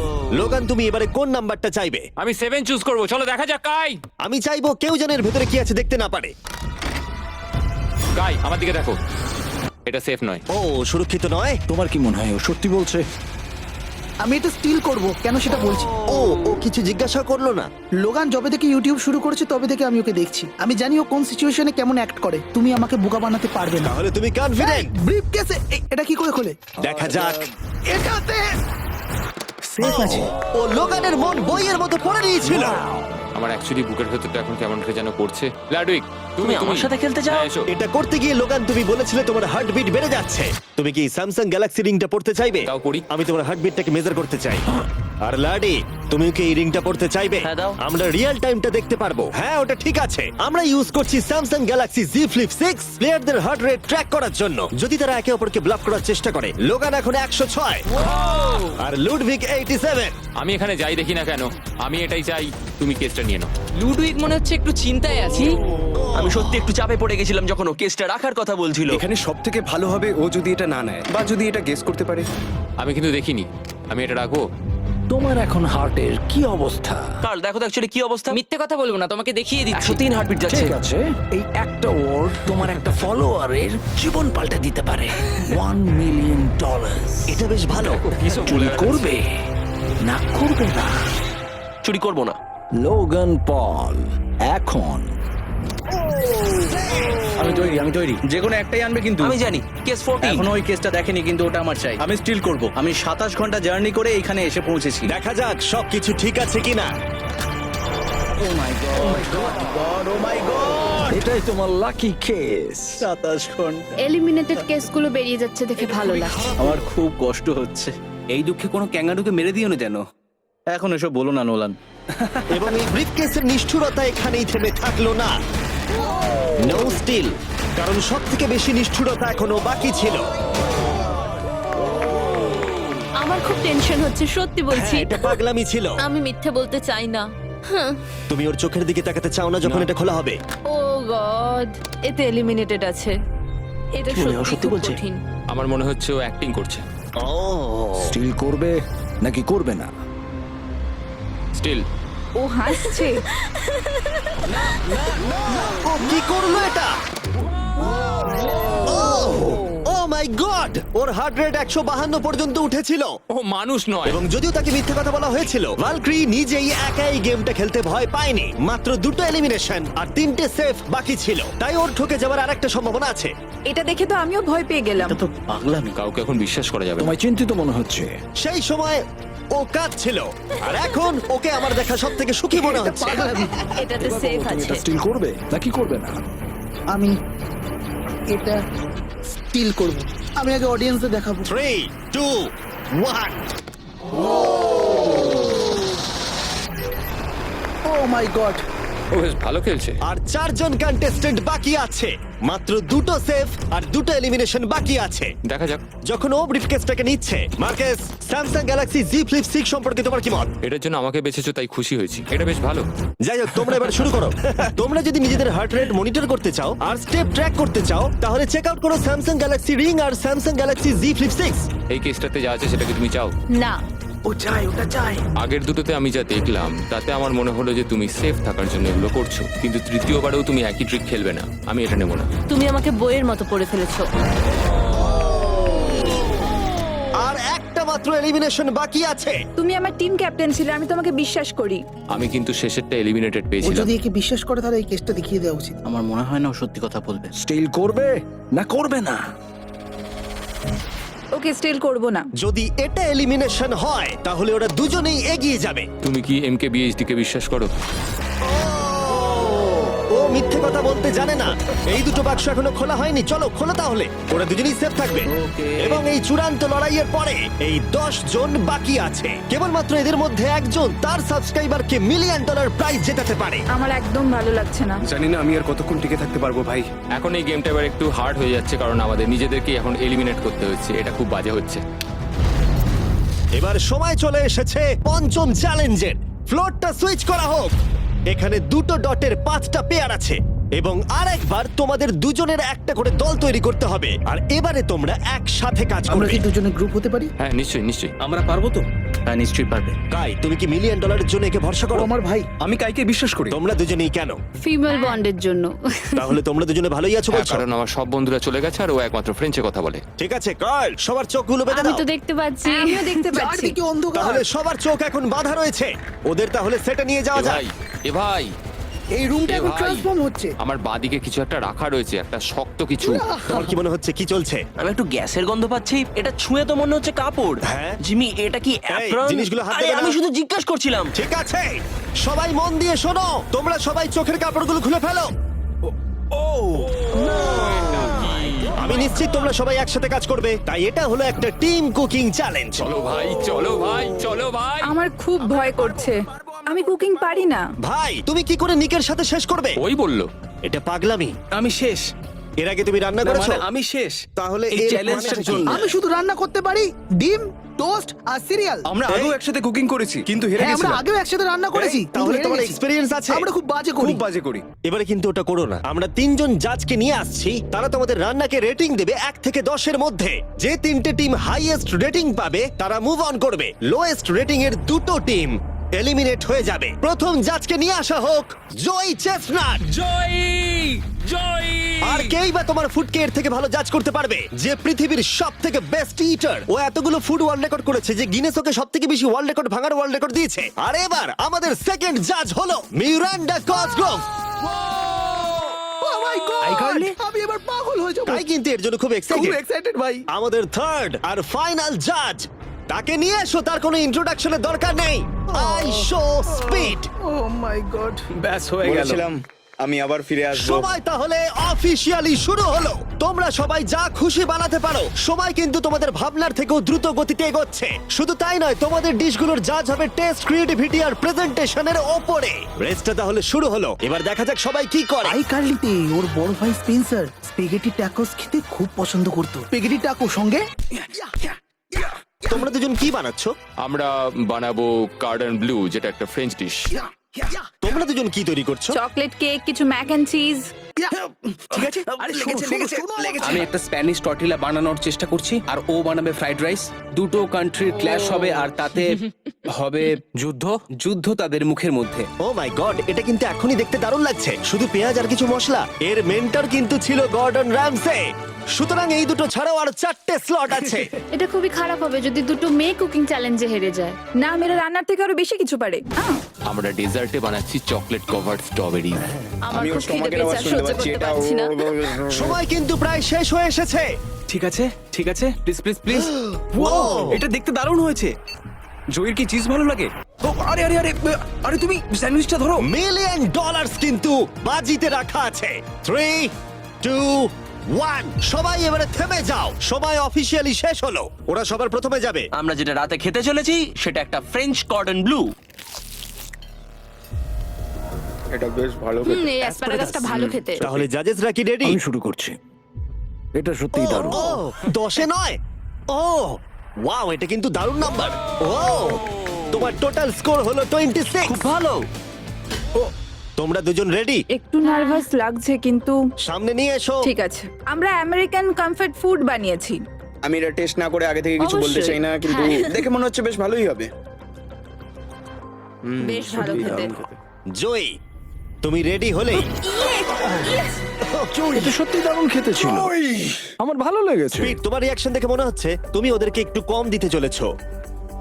লোগান, তুমি এবারে কোন নাম্বারটা চাইবে? আমি 7 চুজ করব। চলো দেখা যাক কাই। আমি চাইবো কেউ যেন এর ভেতরে কি আছে দেখতে না পারে। গাই, আমার দিকে দেখো। এটা সেফ নয়। ও, সুরক্ষিত নয়। তোমার কি মনে হয় ও সত্যি বলছে? আমি এটা স্টিল করব, কেন সেটা বলছি। ও ও কিছু জিজ্ঞাসা করলো না। লোগান যবে থেকে ইউটিউব শুরু করেছে তবে থেকে আমি ওকে দেখছি। আমি জানি ও কোন সিচুয়েশনে কেমন অ্যাক্ট করে। তুমি আমাকে বোকা বানাতে পারবে না। তাহলে তুমি কনফিডেন্ট? ব্রিফ কেসে এটা কি করে খোলে? দেখা যাক। এটাতে সেফ আছে। ও লোগানের মন বইয়ের মতো পড়ে নিয়েছিল। আমার অ্যাকচুয়ালি বুকের ভেতরটা এখন কেমন করে যেন করছে। লাডুইক, তুমি আমার সাথে খেলতে চাও? হ্যাঁ, এসো। এটা করতে গিয়ে লোগান তুমি বলেছিলে তোমার হার্টবিট বেড়ে যাচ্ছে। তুমি কি স্যামসাং গ্যালাক্সি রিংটা পড়তে চাইবে? তাও করি। আমি তোমার হার্টবিটটাকে মেজার করতে চাই। আর লাডি, তুমি কি এই রিংটা পড়তে চাইবে? হ্যাঁ, দাও। আমরা রিয়েল টাইমটা দেখতে পারবো। হ্যাঁ, ওটা ঠিক আছে। আমরা ইউজ করছি স্যামসাং গ্যালাক্সি Z Flip 6 প্লেয়ারদের হার্ট রেট ট্র্যাক করার জন্য, যদি তারা একে অপরকে ব্লক করার চেষ্টা করে। লোগান এখন 106 আর লুডভিগ 87। আমি এখানে যাই দেখি না কেন, আমি এটাই চাই। তুমি কেসটা নিয়ে নাও। লুডুইক মনে হচ্ছে একটু চিন্তায় আছি। আমি সত্যি একটু চাপে পড়ে গেছিলাম যখন ও কেসটা রাখার কথা বলছিল। এখানে সব থেকে ভালো হবে ও যদি এটা না নেয় বা যদি এটা গেস করতে পারে। আমি কিন্তু দেখিনি। আমি এটা রাখবো। তোমার এখন হার্টের কি অবস্থা? কার্ল, দেখো তো অ্যাকচুয়ালি কি অবস্থা। মিথ্যে কথা বলবো না, তোমাকে দেখিয়ে দিচ্ছি। 103 হার্টবিট যাচ্ছে। ঠিক আছে, এই একটা ওয়ার্ড তোমার একটা ফলোয়ারের জীবন পাল্টে দিতে পারে। $1 মিলিয়ন। এটা বেশ ভালো। চুরি করবে না করবে না? চুরি করবো না। লোগান পল এখন আমি তৈরি যে কোনো একটাই আনবে কিন্তু। আমি জানি কেস 40। এখনো ওই কেসটা দেখেনি কিন্তু ওটা আমার চাই। আমি স্টিল করব। আমি 27 ঘন্টা জার্নি করে এখানে এসে পৌঁছেছি। দেখা যাক সবকিছু ঠিক আছে কিনা। ও my god, O my god, এটাই তোমার লাকি কেস। 27 ঘন্টা। এলিমিনেটেড কেসগুলো বেরিয়ে যাচ্ছে দেখে ভালো লাগছে। আমার খুব কষ্ট হচ্ছে। এই দুঃখে কোনো ক্যাঙ্গারুকে মেরে দিও না যেন। এখন এসব বলো না নোলান। এবং এই ব্রিফকেসের নিষ্ঠুরতা এখানেই থেমে থাকলো না। নো স্টিল, কারণ সব থেকে বেশি নিষ্ঠুরতা এখনো বাকি ছিল। আমার খুব টেনশন হচ্ছে, সত্যি বলছি। হ্যাঁ, এটা পাগলামি ছিল। আমি মিথ্যে বলতে চাই না। তুমি ওর চোখের দিকে তাকাতে চাও না যখন এটা খোলা হবে? ও গড, এতে এলিমিনেটেড আছে। এটা সত্যি খুব বলছে? কঠিন। আমার মনে হচ্ছে ও অ্যাক্টিং করছে। ও, স্টিল করবে নাকি করবে না? স্টিল। ও হাসছে। ও কি করলো এটা? ও my god, or heart rate 152 পর্যন্ত উঠেছিল। ও মানুষ নয়। এবং যদিও তাকে মিথ্যে কথা বলা হয়েছিল, ভালক্রি নিজেই একাই গেমটা খেলতে ভয় পায়নি। মাত্র 2টো এলিমিনেশন আর 3টে সেফ বাকি ছিল, তাই ওর ঠকে যাওয়ার আরেকটা সম্ভাবনা আছে। এটা দেখে তো আমিও ভয় পেয়ে গেলাম। এটা তো পাগলামি। কাউকে এখন বিশ্বাস করা যাবে না। তোমায় চিন্তিত মনে হচ্ছে। সেই সময় ও কাঁদছিল, আর এখন ওকে আমার দেখা সব থেকে সুখী মনে হচ্ছে। এটাতে সেফ আছে। এটা স্টিল করবে নাকি করবে না? আমি এটা স্টিল করব। আমি আগে অডিয়েন্সে দেখাবো। 3, 2, 1। ও মাই গড, ও বেশ ভালো খেলছে। আর 4 জন কন্টেস্টেন্ট বাকি আছে। মাত্র 2টো সেফ আর 2টো এলিমিনেশন বাকি আছে। দেখা যাক। যখন ও ব্রিফকেসটাকে নিচ্ছে, Marques, Samsung Galaxy Z Flip 6 সম্পর্কে তোমার কি মত? এটার জন্য আমাকে বেঁচেছো তাই খুশি হয়েছি। এটা বেশ ভালো। যাই হোক, তোমরা এবার শুরু করো। তোমরা যদি নিজেদের হার্ট রেট মনিটর করতে চাও আর স্টেপ ট্র্যাক করতে চাও, তাহলে চেক আউট করো স্যামসাং গ্যালাক্সি রিং আর স্যামসাং গ্যালাক্সি Z Flip 6। এই কেসটাতে যা আছে সেটাকে তুমি চাও? না, ও চাই, ওটা চাই। আগের দুটোতে আমি যা দেখলাম তাতে আমার মনে হলো যে তুমি সেফ থাকার জন্য এগুলো করছো, কিন্তু তৃতীয়বারেও তুমি একই ট্রিক খেলবে না। আমি এটা নেব না। তুমি আমাকে বইয়ের মতো পড়ে ফেলেছো। আর একটা মাত্র এলিমিনেশন বাকি আছে। তুমি আমার টিম ক্যাপ্টেন ছিলে, আমি তোমাকে বিশ্বাস করি। আমি কিন্তু শেষেরটা এলিমিনেটেড ও পেয়েছিলাম। যদি একে বিশ্বাস করে তাহলে এই কেসটা দেখিয়ে দেওয়া উচিত। আমার মনে হয় না ও সত্যি কথা বলবে। স্টিল করবে না করবে না? ওকে স্টিল করব না। যদি এটা এলিমিনেশন হয় তাহলে ওরা দুজনেই এগিয়ে যাবে। তুমি কি MKBHD কে বিশ্বাস করো? ও মিথ্যে কথা বলতে জানে না। এই দুটো বাক্স এখনো খোলা হয়নি, চলো খোলো তাহলে। ওরা দুজনেই সেফ থাকবে। এবং এই চূড়ান্ত লড়াইয়ের পরে এই 10 জন বাকি আছে। কেবলমাত্র এদের মধ্যে একজন তার সাবস্ক্রাইবারকে $1 মিলিয়ন প্রাইজ জেতাতে পারে। আমার একদম ভালো লাগছে না। জানি না আমি আর কতক্ষণ টিকে থাকতে পারবো ভাই। এখন এই গেমটা এবার একটু হার্ড হয়ে যাচ্ছে কারণ আমাদের নিজেদেরকে এখন এলিমিনেট করতে হচ্ছে। এটা খুব বাজে হচ্ছে। এবার সময় চলে এসেছে পঞ্চম চ্যালেঞ্জের। ফ্লোরটা সুইচ করা হোক। এখানে 2টো ডটের 5টা পেয়ার আছে। এবং আরেকবার তোমাদের দুজনের একটা করে দল তৈরি করতে হবে, আর এবারে তোমরা একসাথে কাজ আমরা করবে। কি দুজনে গ্রুপ হতে পারি? হ্যাঁ নিশ্চয়ই নিশ্চয়ই। আমরা পারবো তো? হ্যাঁ নিশ্চয়ই পারবে। কাই, তুমি কি $1 মিলিয়ন জন্য একে ভরসা ও করো? আমার ভাই। আমি কাইকে বিশ্বাস করি। তোমরা দুজনেই কেন? ফিমেল বন্ডের জন্য। তাহলে তোমরা দুজনে ভালোই আছো হ্যাঁ, বলছো? কারণ আমার সব বন্ধুরা চলে গেছে আর ও একমাত্র ফ্রেঞ্চে কথা বলে। ঠিক আছে কার্ল, সবার চোখগুলো বেঁধে আমি দাও। তো দেখতে পাচ্ছি। আমিও দেখতে পাচ্ছি। চারদিকে অন্ধকার। তাহলে সবার চোখ এখন বাঁধা রয়েছে, ওদের তাহলে সেটে নিয়ে যাওয়া এ যায়। ভাই, এ ভাই, এই রুমটা এ এখন ভাই। ট্রান্সফর্ম হচ্ছে। আমার বাঁদিকে কিছু একটা রাখা রয়েছে, একটা শক্ত কিছু। তোমার কি মনে হচ্ছে কি চলছে? আমি একটু গ্যাসের গন্ধ পাচ্ছি। এটা ছুঁয়ে তো মনে হচ্ছে কাপড়। হ্যাঁ। জিমি, এটা কি অ্যাপ্রন? জিনিসগুলো হাত আরে, দেবে না। আমি শুধু জিজ্ঞাসা করছিলাম। ঠিক আছে, সবাই মন দিয়ে শোনো, তোমরা সবাই চোখের কাপড়গুলো খুলে ফেলো। আমি নিশ্চিত তোমরা সবাই একসাথে কাজ করবে, তাই এটা হলো একটা টিম কুকিং চ্যালেঞ্জ। চলো ভাই, চলো ভাই, চলো ভাই। আমার খুব ভয় করছে। আমি কুকিং পারি না। ভাই, তুমি কি করে নিকের সাথে শেষ করবে? ওই বললো। এটা পাগলামি। আমি শেষ। এর আগে তুমি রান্না করেছো? মানে আমি শেষ। তাহলে এই এর চ্যালেঞ্জটার মানেটা কি? জন্য। আমি শুধু রান্না করতে পারি ডিম, টোস্ট আর সিরিয়াল। আমরা আগেও একসাথে কুকিং করেছি কিন্তু হেরে হ্যাঁ, আমরা গেছিলাম। আগেও একসাথে রান্না করেছি। এই, তাহলে কিন্তু তোমার হেরে গেছি। এক্সপেরিয়েন্স আছে? আমরা খুব বাজে করি। খুব বাজে করি। এবারে কিন্তু ওটা করো না। আমরা 3 জন জাজকে নিয়ে আসছি, তারা তোমাদের রান্নাকে রেটিং দেবে 1 থেকে 10 এর মধ্যে। যে 3টে টিম হাইয়েস্ট রেটিং পাবে তারা মুভ অন করবে। লোয়েস্ট রেটিং এর 2টো টিম এলিমিনেট হয়ে যাবে। প্রথম জাজকে নিয়ে আসা হোক জয় চেস্টনাট। জয় জয়। আর কেই বা তোমার ফুডকে এর থেকে ভালো জাজ করতে পারবে, যে পৃথিবীর সব থেকে বেস্ট ইটার। ও এতগুলো ফুড ওয়ার্ল্ড রেকর্ড করেছে যে গিনেস ওকে সব থেকে বেশি ওয়ার্ল্ড রেকর্ড ভাঙার ওয়ার্ল্ড রেকর্ড দিয়েছে। আর এবার আমাদের সেকেন্ড জাজ হলো Miranda Cosgrove. Oh my God! আমি এবার পাগল হয়ে যাবো। তাই কিন্তু এর জন্য খুব খুব এক্সাইটেড। এক্সাইটেড ভাই। আমাদের থার্ড আর ফাইনাল জাজ, তাকে নিয়ে এসো, তার কোনো ইন্ট্রোডাকশনের দরকার নেই। IShowSpeed. Oh my God. ব্যাস হয়ে গেল। আমি আবার ফিরে আসবো। সময় তাহলে অফিসিয়ালি শুরু হলো। তোমরা সবাই যা খুশি বানাতে পারো। সময় কিন্তু তোমাদের ভাবনার থেকেও দ্রুত গতিতে এগোচ্ছে। শুধু তাই নয়, তোমাদের ডিশগুলোর জাজ হবে টেস্ট, ক্রিয়েটিভিটি আর প্রেজেন্টেশনের ওপরে। রেসটা তাহলে শুরু হলো, এবার দেখা যাক সবাই কি করে। আই কার্লিতে ওর বড় ভাই স্পেন্সার স্পেগেটি ট্যাকোস খেতে খুব পছন্দ করতো। স্পেগেটি ট্যাকো সঙ্গে তোমরা দুজন কি বানাচ্ছ? আমরা বানাবো কার্ডন ব্লু, যেটা একটা ফ্রেঞ্চ ডিশ। তোমরা দুজন কি তৈরি করছো? চকলেট কেক, কিছু ম্যাক এন্ড চিজ। ঠিক আছে। আরে লেগেছে। আমি একটা স্প্যানিশ টর্টিলা বানানোর চেষ্টা করছি আর ও বানাবে ফ্রাইড রাইস। দুটো কান্ট্রির ক্ল্যাশ হবে আর তাতে হবে যুদ্ধ। যুদ্ধ তাদের মুখের মধ্যে। ও মাই গড, এটা কিন্তু এখনই দেখতে দারুণ লাগছে। শুধু পেঁয়াজ আর কিছু মশলা। এর মেন্টর কিন্তু ছিল গর্ডন র্যামসে। সুতরাং এই দুটো ছাড়াও আর 4টে স্লট আছে। এটা খুবই খারাপ হবে যদি দুটো মেয়ে কুকিং চ্যালেঞ্জে হেরে যায়। না, মেয়েরা রান্নার থেকে আরো বেশি কিছু পারে। আমরা ডেজার্টে বানাচ্ছি চকলেট কভার্ড স্ট্রবেরি। আমার খুব খিদে পেয়েছে, আর সহ্য করতে পারছি না। সময় কিন্তু প্রায় শেষ হয়ে এসেছে। ঠিক আছে, ঠিক আছে, প্লিজ প্লিজ প্লিজ। এটা দেখতে দারুণ হয়েছে। জয়ের কি চিজ ভালো লাগে? ও, আরে আরে আরে আরে তুমি স্যান্ডউইচটা ধরো। $1 মিলিয়ন কিন্তু বাজিতে রাখা আছে। 3, 2, 1, সবাই এবারে থেমে যাও। সময় অফিসিয়ালি শেষ হলো। ওরা সবার প্রথমে যাবে। আমরা যেটা রাতে খেতে চলেছি সেটা একটা ফ্রেঞ্চ কর্ডন ব্লু। এটা বেশ ভালো। এই অ্যাসপারাগাসটা ভালো খেতে। তাহলে জাজেসরা কি রেডি? শুরু করছি। এটা সত্যিই দারুণ। ও 10-এ নয়। ও ওয়াও, এটা কিন্তু দারুণ নাম্বার। ও তোমার টোটাল স্কোর হলো 26। খুব ভালো। তোমরা দুজন রেডি? একটু নার্ভাস লাগছে কিন্তু সামনে নিয়ে এসো। ঠিক আছে। আমরা আমেরিকান কমফর্ট ফুড বানিয়েছি। আমি এটা টেস্ট না করে আগে থেকে কিছু বলতে চাই না, কিন্তু দেখে মনে হচ্ছে বেশ ভালোই হবে। বেশ ভালো খেতে। জয়ী, তুমি রেডি হলেই। এটা সত্যি দারুণ খেতে ছিল। আমার ভালো লেগেছে। স্পিড, তোমার রিঅ্যাকশন দেখে মনে হচ্ছে তুমি ওদেরকে একটু কম দিতে চলেছো।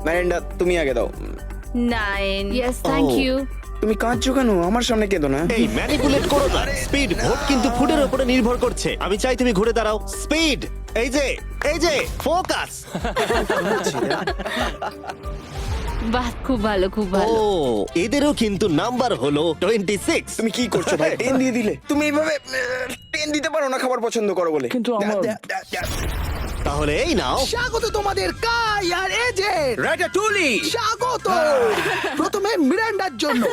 ম্যারেন্ডা, তুমি আগে দাও। 9। Yes, thank you. তুমি কাঁদছো কেন? আমার সামনে কেঁদো না। এই ম্যানিপুলেট করো না। স্পিড, ভোট কিন্তু ফুডের উপরে নির্ভর করছে। আমি চাই তুমি ঘুরে দাঁড়াও। স্পিড, এই যে ফোকাস। বাহ, খুব ভালো, খুব ভালো। ও এদেরও কিন্তু নাম্বার হলো 26। তুমি কি করছো ভাই? 10 দিয়ে দিলে। তুমি এইভাবে 10 দিতে পারো না খাবার পছন্দ করো বলে। কিন্তু আমার তাহলে এই নাও। স্বাগত তোমাদের কাই আর এজে। রাটাটুলি। স্বাগত। প্রথমে মিরান্ডার জন্য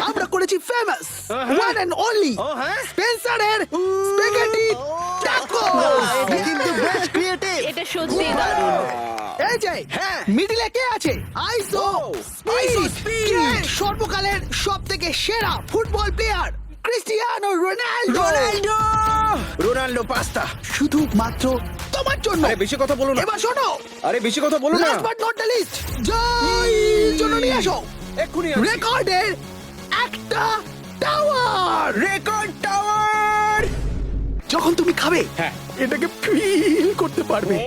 আমরা করেছি ফেমাস ওয়ান এন্ড অনলি স্পেন্সারের স্পেগেটি টাকো। এটা কিন্তু বেশ ক্রিয়েটিভ। এটা সত্যি দারুণ। এই যে মিডিলে কে আছে? আইসো স্পিড, সর্বকালের সবথেকে সেরা football player Cristiano Ronaldo Ronaldo pasta. শুধুমাত্র তোমার জন্য। আরে বেশি কথা বলো না। এবার শোনো, আরে বেশি কথা বলো না। Last but not the least, Joy জন্য নিয়ে আসো এক্ষুনি রেকর্ডের একটা টাওয়ার। Record tower. যখন তুমি খাবে হ্যাঁ। এটাকে ফিল করতে পারবে।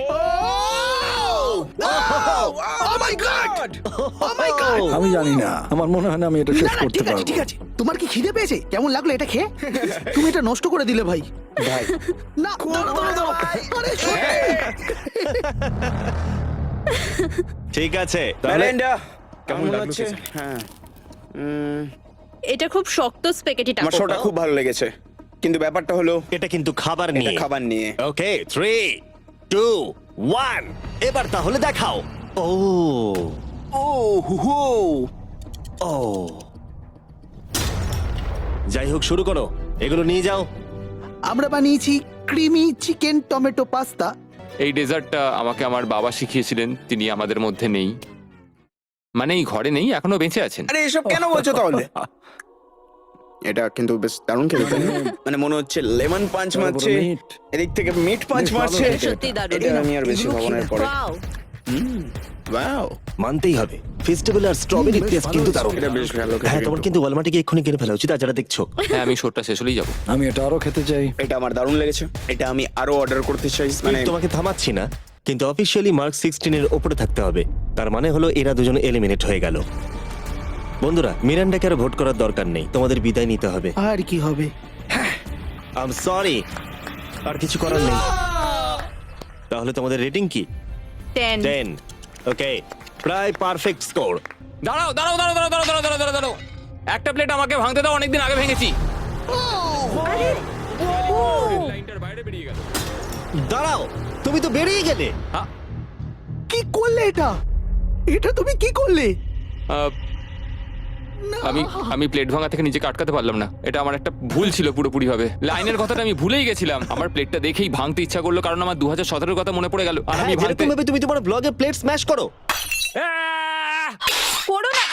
Oh my God! Oh my God! আমি জানি না, আমার মনে হয় না আমি এটা শেষ না, না, করতে ঠিক আছে পারবো। ঠিক আছে। তোমার কি খিদে পেয়েছে? কেমন লাগলো এটা খেয়ে? তুমি এটা নষ্ট করে দিলে ভাই। ভাই না, দাঁড়াও। আরে সত্যি। ঠিক আছে ম্যালেন্ডা কেমন কেমন লাগলো লাগছে? খেতে? হ্যাঁ, এটা খুব শক্ত স্পেগেটি আমার শোটা খুব ভালো লেগেছে, কিন্তু ব্যাপারটা হলো এটা কিন্তু খাবার এটা নিয়ে। খাবার নিয়ে। ওকে 3 2 1 এবার তাহলে দেখাও। ও ও হু হু। ও যাই হোক, শুরু করো, এগুলো নিয়ে যাও। আমরা বানিয়েছি ক্রিমি চিকেন টমেটো পাস্তা। এই ডেজার্টটা আমাকে আমার বাবা শিখিয়েছিলেন, তিনি আমাদের মধ্যে নেই, মানে এই ঘরে নেই, এখনো বেঁচে আছেন। আরে এসব কেন বলছো তাহলে? এটা কিন্তু বেশ দারুণ খেতে, তাই না? মানে মনে হচ্ছে লেমন পাঞ্চ মারছে, মিট। এদিক থেকে মিট পাঞ্চ বেশ ভালো মারছে। খেতে। সত্যি দারুণ। এটা আমি আর বেশি ভাবনার পরে। ওয়াও, মানতেই হবে, ফেস্টিভ্যাল আর স্ট্রবেরি টেস্ট কিন্তু দারুণ। এটা বেশ ভালো খেতে। হ্যাঁ, তোমার কিন্তু ওয়ালমার্টে গিয়ে এক্ষুনি কিনে ফেলা উচিত। আর যারা দেখছো, হ্যাঁ, আমি শোটা শেষ হলেই যাবো। আমি এটা আরো খেতে চাই। এটা আমার দারুণ লেগেছে, এটা আমি আরো অর্ডার করতে চাই। মানে তোমাকে থামাচ্ছি না, কিন্তু অফিসিয়ালি মার্ক 16 এর উপরে থাকতে হবে। তার মানে হলো এরা দুজন এলিমিনেট হয়ে গেল। বন্ধুরা, মিরান্ডাকে আর ভোট করার দরকার নেই, তোমাদের বিদায় নিতে হবে। আর কি হবে? আই এম সরি, আর কিছু করার নেই। তাহলে তোমাদের রেটিং কি? 10। ওকে, প্রায় পারফেক্ট স্কোর। দাঁড়াও দাঁড়াও দাঁড়াও দাঁড়াও দাঁড়াও দাঁড়াও দাঁড়াও দাঁড়াও, একটা প্লেট আমাকে ভাঙতে দাও, অনেকদিন আগে ভেঙেছি। লাইনটার বাইরে বেরিয়ে গেল। দাঁড়াও, তুমি তো বেরিয়ে গেলে। কি করলে এটা? এটা তুমি কি করলে? আহ, আমি প্লেট ভাঙা থেকে নিজেকে আটকাতে পারলাম না। এটা আমার একটা ভুল ছিল পুরোপুরি ভাবে। লাইনের কথাটা আমি ভুলেই গেছিলাম। আমার প্লেটটা দেখেই ভাঙতে ইচ্ছা করলো, কারণ আমার 2017 কথা মনে পড়ে গেল। আর হ্যাঁ, আমি ভাঙতে যেরকম ভাবে তুমি তোমার ব্লগে প্লেট স্ম্যাশ করো। আহ! করো না।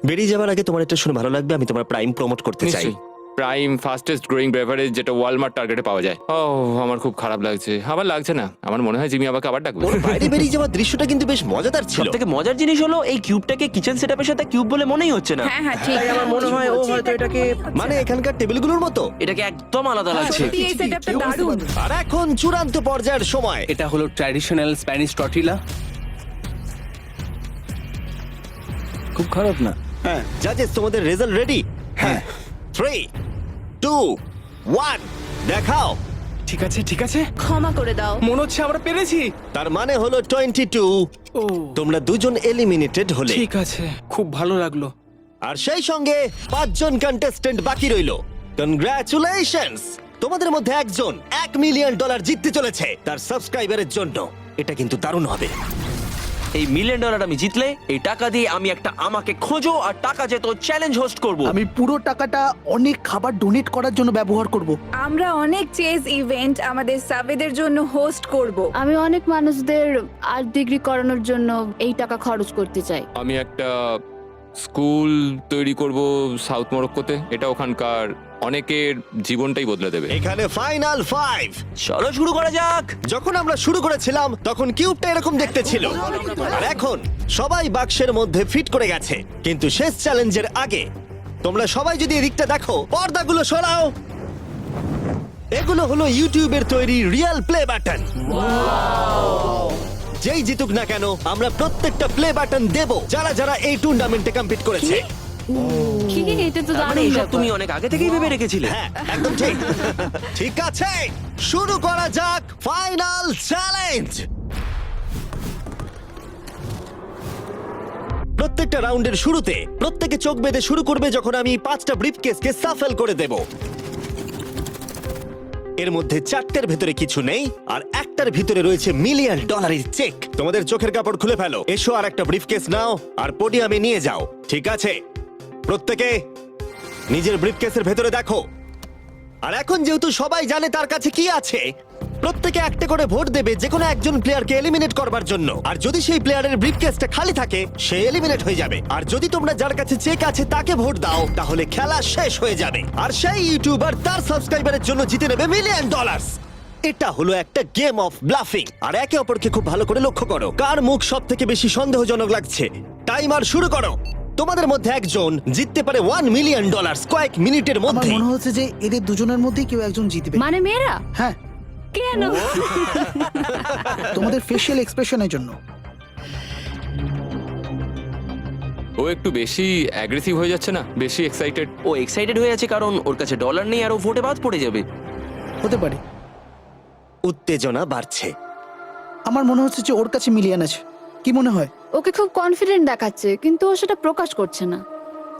বেরিয়ে যাওয়ার আগে তোমার এটা শুনে ভালো লাগবে, আমি তোমার প্রাইম প্রমোট করতে চাই। নিশ্চয়ই। প্রাইম ফাস্টেস্ট গ্রোয়িং বেভারেজ, যেটা ওয়ালমার্ট টার্গেটে পাওয়া যায়। ও, আমার খুব খারাপ লাগছে। আবার লাগছে না, আমার মনে হয় জিমি আমাকে আবার ডাকবে। ওর বাইরে বেরিয়ে যাওয়ার দৃশ্যটা কিন্তু বেশ মজাদার ছিল। সবথেকে মজার জিনিস হলো এই কিউবটাকে কিচেন সেটআপের সাথে কিউব বলে মনেই হচ্ছে না। হ্যাঁ হ্যাঁ ঠিক। তাই আমার মনে হয় ও হয়তো এটাকে মানে এখানকার টেবিলগুলোর মতো। এটাকে একদম আলাদা লাগছে। সত্যি এই সেটআপটা দারুণ। আর এখন চূড়ান্ত পর্যায়ের সময়। এটা হলো ট্র্যাডিশনাল স্প্যানিশ টর্টিলা। খুব খারাপ না। হ্যাঁ, জাজেস, তোমাদের রেজাল্ট রেডি? হ্যাঁ। 3 2 1 দেখাও। ঠিক আছে ঠিক আছে, ক্ষমা করে দাও। মনে হচ্ছে আমরা পেরেছি। তার মানে হলো 22। তোমরা দুজন এলিমিনেটেড হলে। ঠিক আছে, খুব ভালো লাগলো। আর সেই সঙ্গে 5 জন কন্টেস্টেন্ট বাকি রইলো। কনগ্রাচুলেশনস, তোমাদের মধ্যে একজন $1 মিলিয়ন জিততে চলেছে তার সাবস্ক্রাইবারের জন্য। এটা কিন্তু দারুণ হবে। এই $1 মিলিয়ন আমি জিতলে এই টাকা দিয়ে আমি একটা আমাকে খোঁজো আর টাকা যেত চ্যালেঞ্জ হোস্ট করব। আমি পুরো টাকাটা অনেক খাবার ডোনেট করার জন্য ব্যবহার করব। আমরা অনেক চেজ ইভেন্ট আমাদের সাবেদের জন্য হোস্ট করব। আমি অনেক মানুষদের আর্ট ডিগ্রি করানোর জন্য এই টাকা খরচ করতে চাই। আমি একটা স্কুল তৈরি করব সাউথ মরক্কোতে। এটা ওখানকার অনেকের জীবনটাই বদলে দেবে। এখানে ফাইনাল 5। চলো শুরু করা যাক। যখন আমরা শুরু করেছিলাম তখন কিউবটা এরকম দেখতে ছিল, আর এখন সবাই বাক্সের মধ্যে ফিট করে গেছে। কিন্তু শেষ চ্যালেঞ্জের আগে তোমরা সবাই যদি এদিকটা দেখো, পর্দাগুলো সরাও। এগুলো হলো ইউটিউবের তৈরি রিয়েল প্লে বাটন। যেই জিতুক না কেন, আমরা প্রত্যেকটা প্লে বাটন দেব যারা যারা এই টুর্নামেন্টে কম্পিট করেছে। কি এটা তো তার মানে দারুণ এসব ব্যাপার। তুমি অনেক আগে থেকেই ভেবে রেখেছিলে। হ্যাঁ, একদম ঠিক। ঠিক আছে, শুরু করা যাক ফাইনাল চ্যালেঞ্জ। প্রত্যেকটা রাউন্ডের শুরুতে প্রত্যেকে চোখ বেঁধে শুরু করবে যখন আমি 5টা ব্রিফকেসকে সাফল করে দেব। এর মধ্যে 4টের ভেতরে কিছু নেই, আর একটার ভিতরে রয়েছে $1 মিলিয়ন চেক। তোমাদের চোখের কাপড় খুলে ফেলো, এসো আর একটা ব্রিফকেস নাও আর পোডিয়ামে নিয়ে যাও। ঠিক আছে, প্রত্যেকে নিজের ব্রিফকেসের ভেতরে দেখো। আর এখন যেহেতু সবাই জানে তার কাছে কি আছে, প্রত্যেকে একটা করে ভোট দেবে যে কোনো একজন প্লেয়ারকে এলিমিনেট করবার জন্য। আর যদি সেই প্লেয়ারের ব্রিফকেসটা খালি থাকে সে এলিমিনেট হয়ে যাবে। আর যদি তোমরা যার কাছে চেক আছে তাকে ভোট দাও তাহলে খেলা শেষ হয়ে যাবে। আর সেই ইউটিউবার তার সাবস্ক্রাইবারের জন্য জিতে নেবে $1 মিলিয়ন। এটা হলো একটা গেম অফ ব্লাফিং। আর একে অপরকে খুব ভালো করে লক্ষ্য করো কার মুখ সব থেকে বেশি সন্দেহজনক লাগছে। টাইমার শুরু করো। তোমাদের মধ্যে একজন জিততে পারে $1 মিলিয়ন কয়েক মিনিটের আমার মধ্যে। মনে হচ্ছে যে এদের দুজনের মধ্যেই কেউ একজন জিতবে। মানে মেয়েরা হ্যাঁ, কেন? তোমাদের ফেশিয়াল এক্সপ্রেশনের জন্য। ও একটু বেশি অ্যাগ্রেসিভ হয়ে যাচ্ছে না, বেশি এক্সাইটেড। ও এক্সাইটেড হয়ে আছে কারণ ওর কাছে ডলার নেই আর ও ভোটে বাদ পড়ে যাবে। হতে পারে। উত্তেজনা বাড়ছে। আমার মনে হচ্ছে যে ওর কাছে মিলিয়ন আছে। কি মনে হয়? ওকে খুব কনফিডেন্ট দেখাচ্ছে কিন্তু ও সেটা প্রকাশ করছে না।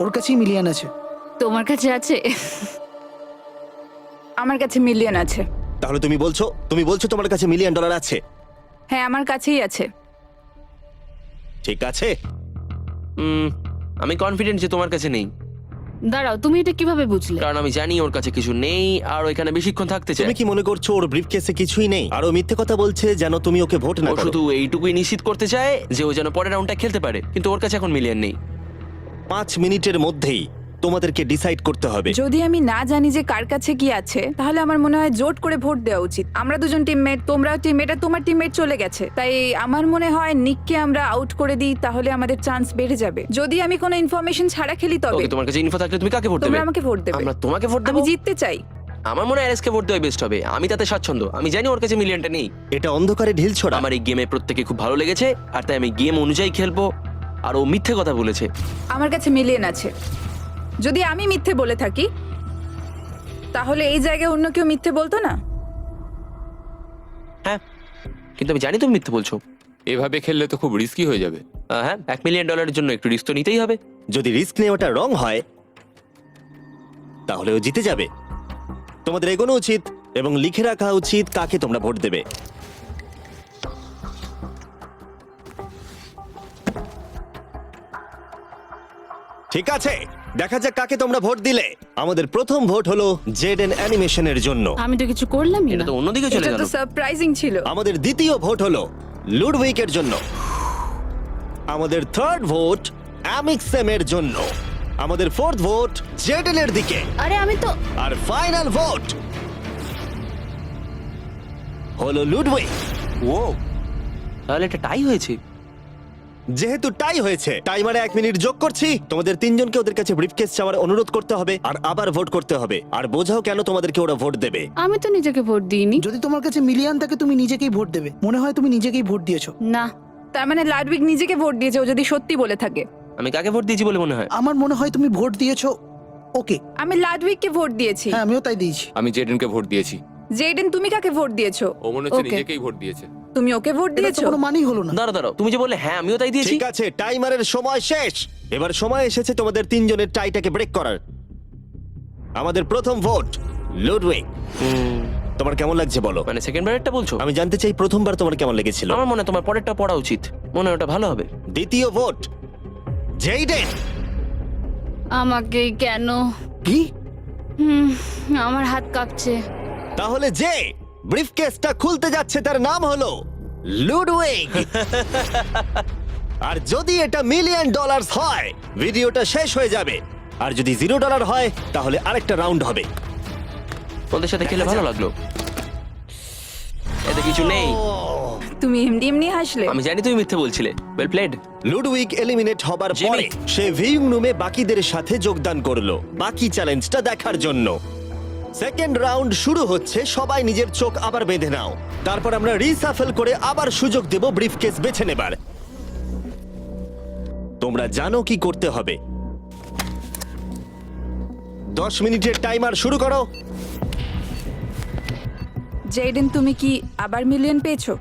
ওর কাছেই মিলিয়ন আছে। তোমার কাছে আছে? আমার কাছে মিলিয়ন আছে। তাহলে তুমি বলছো তোমার কাছে $1 মিলিয়ন আছে? হ্যাঁ, আমার কাছেই আছে। ঠিক আছে। আমি কনফিডেন্ট যে তোমার কাছে নেই, দাঁড়াও, তুমি এটা কিভাবে বুঝলে? কারণ আমি জানি ওর কাছে কিছু নেই আর ও এখানে বেশিক্ষণ থাকতে চায়। তুমি কি মনে করছো ওর ব্রিফকেসে কিছুই নেই আর ও মিথ্যে কথা বলছে যেন তুমি ওকে ভোট না ও করো? শুধু এইটুকুই নিশ্চিত করতে চায় যে ও যেন পরের রাউন্ডটা খেলতে পারে, কিন্তু ওর কাছে এখন মিলিয়ন নেই। 5 মিনিটের মধ্যেই তোমাদেরকে ডিসাইড করতে হবে। যদি আমি না জানি যে কার কাছে কি আছে তাহলে আমার মনে হয় জোট করে ভোট দেওয়া উচিত। আমরা দুজন টিমমেট, তোমরাও টিমমেট, আর তোমার টিমমেট চলে গেছে, তাই আমার মনে হয় নিককে আমরা আউট করে দিই, তাহলে আমাদের চান্স বেড়ে যাবে। যদি আমি কোনো ইনফরমেশন ছাড়া খেলি তবে। ওকে, তোমার কাছে ইনফো থাকলে তুমি কাকে ভোট দেবে? তোমরা আমাকে ভোট দেবে। আমরা তোমাকে ভোট দেব? আমি জিততে চাই। আমার মনে হয় এরএসকে ভোট দেওয়া বেস্ট হবে। আমি তাতে স্বাচ্ছন্দ্য। আমি জানি ওর কাছে মিলিয়নটা নেই। এটা অন্ধকারে ঢিল ছোড়া। আমার এই গেমে প্রত্যেকে খুব ভালো লেগেছে আর তাই আমি গেম অনুযায়ী খেলবো। আর ও মিথ্যে কথা বলেছে। আমার কাছে মিলিয়ন আছে। যদি আমি মিথ্যে বলে থাকি তাহলে এই জায়গায় অন্য কেউ মিথ্যে বলতো না। হ্যাঁ, কিন্তু আমি জানি তুমি মিথ্যে বলছো। এভাবে খেললে তো খুব রিস্কি হয়ে যাবে। হ্যাঁ, $1 মিলিয়ন জন্য একটু রিস্ক তো নিতেই হবে। যদি রিস্ক নেওয়াটা রং হয় তাহলে ও জিতে যাবে। তোমাদের এগোনো উচিত এবং লিখে রাখা উচিত কাকে তোমরা ভোট দেবে। ঠিক আছে, দেখা যাক কাকে তোমরা ভোট দিলে। আমাদের প্রথম ভোট হলো জেডেন অ্যানিমেশনের জন্য। আমি তো কিছু করলামই এটা না। তো অন্যদিকে চলে এটা গেল। তো সারপ্রাইজিং ছিল। আমাদের দ্বিতীয় ভোট হলো লুডউইকের জন্য। আমাদের থার্ড ভোট অ্যামিক্সেমের জন্য। আমাদের ফোর্থ ভোট জেডেনের দিকে। আরে আমি তো আর ফাইনাল ভোট হলো লুডউইক। ও, তাহলে এটা টাই হয়েছে। যেহেতু টাই হয়েছে, টাইমারে 1 মিনিট যোগ করছি। তোমাদের তিনজনকে ওদের কাছে ব্রিফকেস চাওয়ার অনুরোধ করতে হবে আর আবার ভোট করতে হবে। আর বোঝাও কেন তোমাদেরকে ওরা ভোট দেবে। আমি তো নিজেকে ভোট দিইনি। যদি তোমার কাছে মিলিয়ন থাকে তুমি নিজেকেই ভোট দেবে। মনে হয় তুমি নিজেকেই ভোট দিয়েছো। না, তার মানে লাডউইক নিজেকে ভোট দিয়েছে, ও যদি সত্যি বলে থাকে। আমি কাকে ভোট দিয়েছি বলে মনে হয়? আমার মনে হয় তুমি ভোট দিয়েছো ওকে। আমি লাডউইককে ভোট দিয়েছি। হ্যাঁ, আমিও তাই দিয়েছি। আমি জেডেনকে ভোট দিয়েছি। জেডেন, তুমি কাকে ভোট দিয়েছো? ও মনে হচ্ছে Okay. নিজেকেই ভোট দিয়েছে। তুমি ওকে ভোট এটা তো দিয়েছো? কোনো মানেই হলো না। দাঁড়াও, তুমি যে বললে হ্যাঁ আমিও তাই দিয়েছি। ঠিক আছে, টাইমারের সময় শেষ। এবার সময় এসেছে তোমাদের তিনজনের টাইটাকে ব্রেক করার। আমাদের প্রথম ভোট লুডউইক। তোমার কেমন লাগছে বলো? মানে সেকেন্ড বারেরটা বলছো? আমি জানতে চাই প্রথমবার তোমার কেমন লেগেছিল। আমার মনে হয় তোমার পরেরটা পড়া উচিত। মনে হয় ওটা ভালো হবে। দ্বিতীয় ভোট জেইডেন। আমাকে কেন? কি? আমার হাত কাঁপছে। তাহলে যে ব্রিফকেসটা খুলতে যাচ্ছে তার নাম হলো লুডউইক। আর যদি এটা $1 মিলিয়ন হয় ভিডিওটা শেষ হয়ে যাবে। আর যদি $0 হয় তাহলে আরেকটা রাউন্ড হবে। ওদের সাথে খেলে ভালো লাগলো। এতে কিছু নেই। তুমি এমনি এমনি হাসলে। আমি জানি তুমি মিথ্যে বলছিলে। Well played. লুডউইক এলিমিনেট হবার জিমি। পরে সে ভিউইং রুমে বাকিদের সাথে যোগদান করলো বাকি চ্যালেঞ্জটা দেখার জন্য। সেকেন্ড রাউন্ড শুরু হচ্ছে। সবাই নিজের চোখ আবার বেঁধে নাও। তারপর আমরা রিসাফেল করে আবার সুযোগ দেব ব্রিফকেস বেছে নেবার। তোমরা জানো কি করতে হবে। 10 মিনিটের টাইমার শুরু করো। জেডেন, তুমি কি আবার মিলিয়ন পেয়েছো?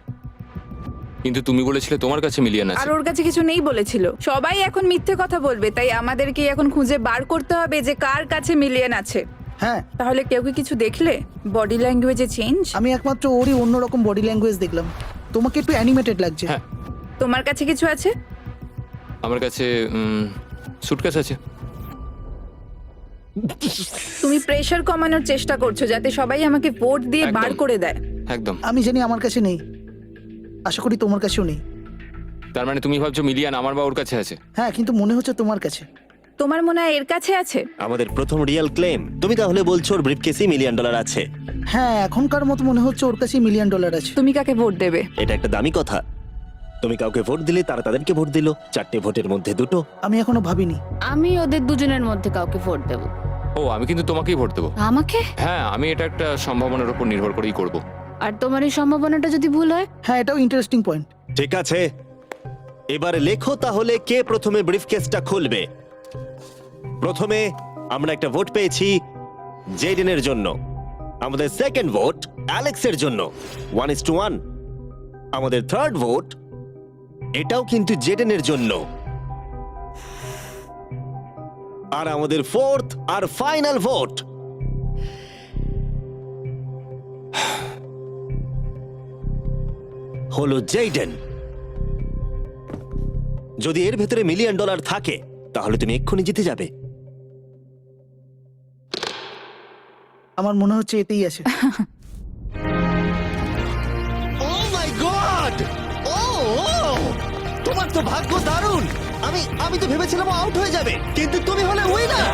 কিন্তু তুমি বলেছিলে তোমার কাছে মিলিয়ন আর আছে। ওর কাছে কিছু নেই বলেছিল। সবাই এখন মিথ্যে কথা বলবে, তাই আমাদেরকে এখন খুঁজে বার করতে হবে যে কার কাছে মিলিয়ন আছে। হ্যাঁ, তাহলে কেউ কি কিছু দেখলে? বডি ল্যাঙ্গুয়েজে চেঞ্জ? আমি একমাত্র ওরই অন্যরকম বডি ল্যাঙ্গুয়েজ দেখলাম। তোমাকে একটু অ্যানিমেটেড লাগছে। হ্যাঁ। তোমার কাছে কিছু আছে? আমার কাছে সুটকেস আছে। তুমি প্রেশার কমানোর চেষ্টা করছো যাতে সবাই আমাকে ভোট দিয়ে বার একদম। করে দেয়। একদম। আমি জানি আমার কাছে নেই, আশা করি তোমার কাছেও নেই। তার মানে তুমি ভাবছো মিলিয়ন আমার বা ওর কাছে আছে? হ্যাঁ, কিন্তু মনে হচ্ছে তোমার কাছে। তোমার মনে হয় এর কাছে আছে? আমাদের প্রথম রিয়েল ক্লেম। তুমি তাহলে বলছো ওর ব্রিফকেসে $1 মিলিয়ন আছে? হ্যাঁ, এখনকার মতো মনে হচ্ছে ওর কাছে $1 মিলিয়ন আছে। তুমি কাকে ভোট দেবে? এটা একটা দামি কথা। তুমি কাউকে ভোট দিলে তারা তাদেরকে ভোট দিল, 4টে ভোটের মধ্যে 2টো। আমি এখনো ভাবিনি। আমি ওদের দুজনের মধ্যে কাউকে ভোট দেব। ও, আমি কিন্তু তোমাকেই ভোট দেবো। আমাকে? হ্যাঁ, আমি এটা একটা সম্ভাবনার উপর নির্ভর করেই করব। আর তোমার এই সম্ভাবনাটা যদি ভুল হয়? হ্যাঁ, এটাও ইন্টারেস্টিং পয়েন্ট। ঠিক আছে, এবার লেখো তাহলে কে প্রথমে ব্রিফকেসটা খুলবে। প্রথমে আমরা একটা ভোট পেয়েছি জেডেনের জন্য। আমাদের সেকেন্ড ভোট অ্যালেক্সের জন্য, 1:1। আমাদের থার্ড ভোট এটাও কিন্তু জেডেনের জন্য। আর আমাদের ফোর্থ আর ফাইনাল ভোট হলো জেডেন। যদি এর ভেতরে $1 মিলিয়ন থাকে তাহলে তুমি এক্ষুনি জিতে যাবে। আমার মনে হচ্ছে এতেই আছে। ও মাই গড! ও তোমার তো ভাগ্য দারুণ। আমি তো ভেবেছিলাম আউট হয়ে যাবে, কিন্তু তুমি হলে উইনার।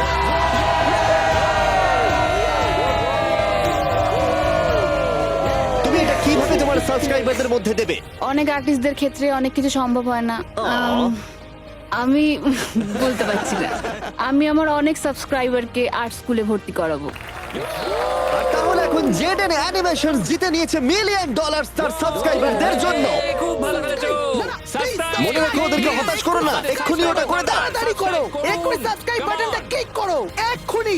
তুমি এটা কিভাবে তোমার সাবস্ক্রাইবারদের মধ্যে দেবে? অনেক আর্টিস্টদের ক্ষেত্রে অনেক কিছু সম্ভব হয় না। আমি বলতে পারছি না। আমি আমার অনেক সাবস্ক্রাইবারকে আর্ট স্কুলে ভর্তি করাবো। আর তাহলে এখন জেডেন অ্যানিমেশন জিতে নিয়েছে $1 মিলিয়ন তার সাবস্ক্রাইবারদের জন্য। খুব ভালো খেলেছো। মনে রাখো, ওদেরকে হতাশ করো না, এক্ষুনি ওটা করে দাও। তাড়াতাড়ি করো, এক্ষুনি সাবস্ক্রাইব বাটনটা ক্লিক করো, এক্ষুনি।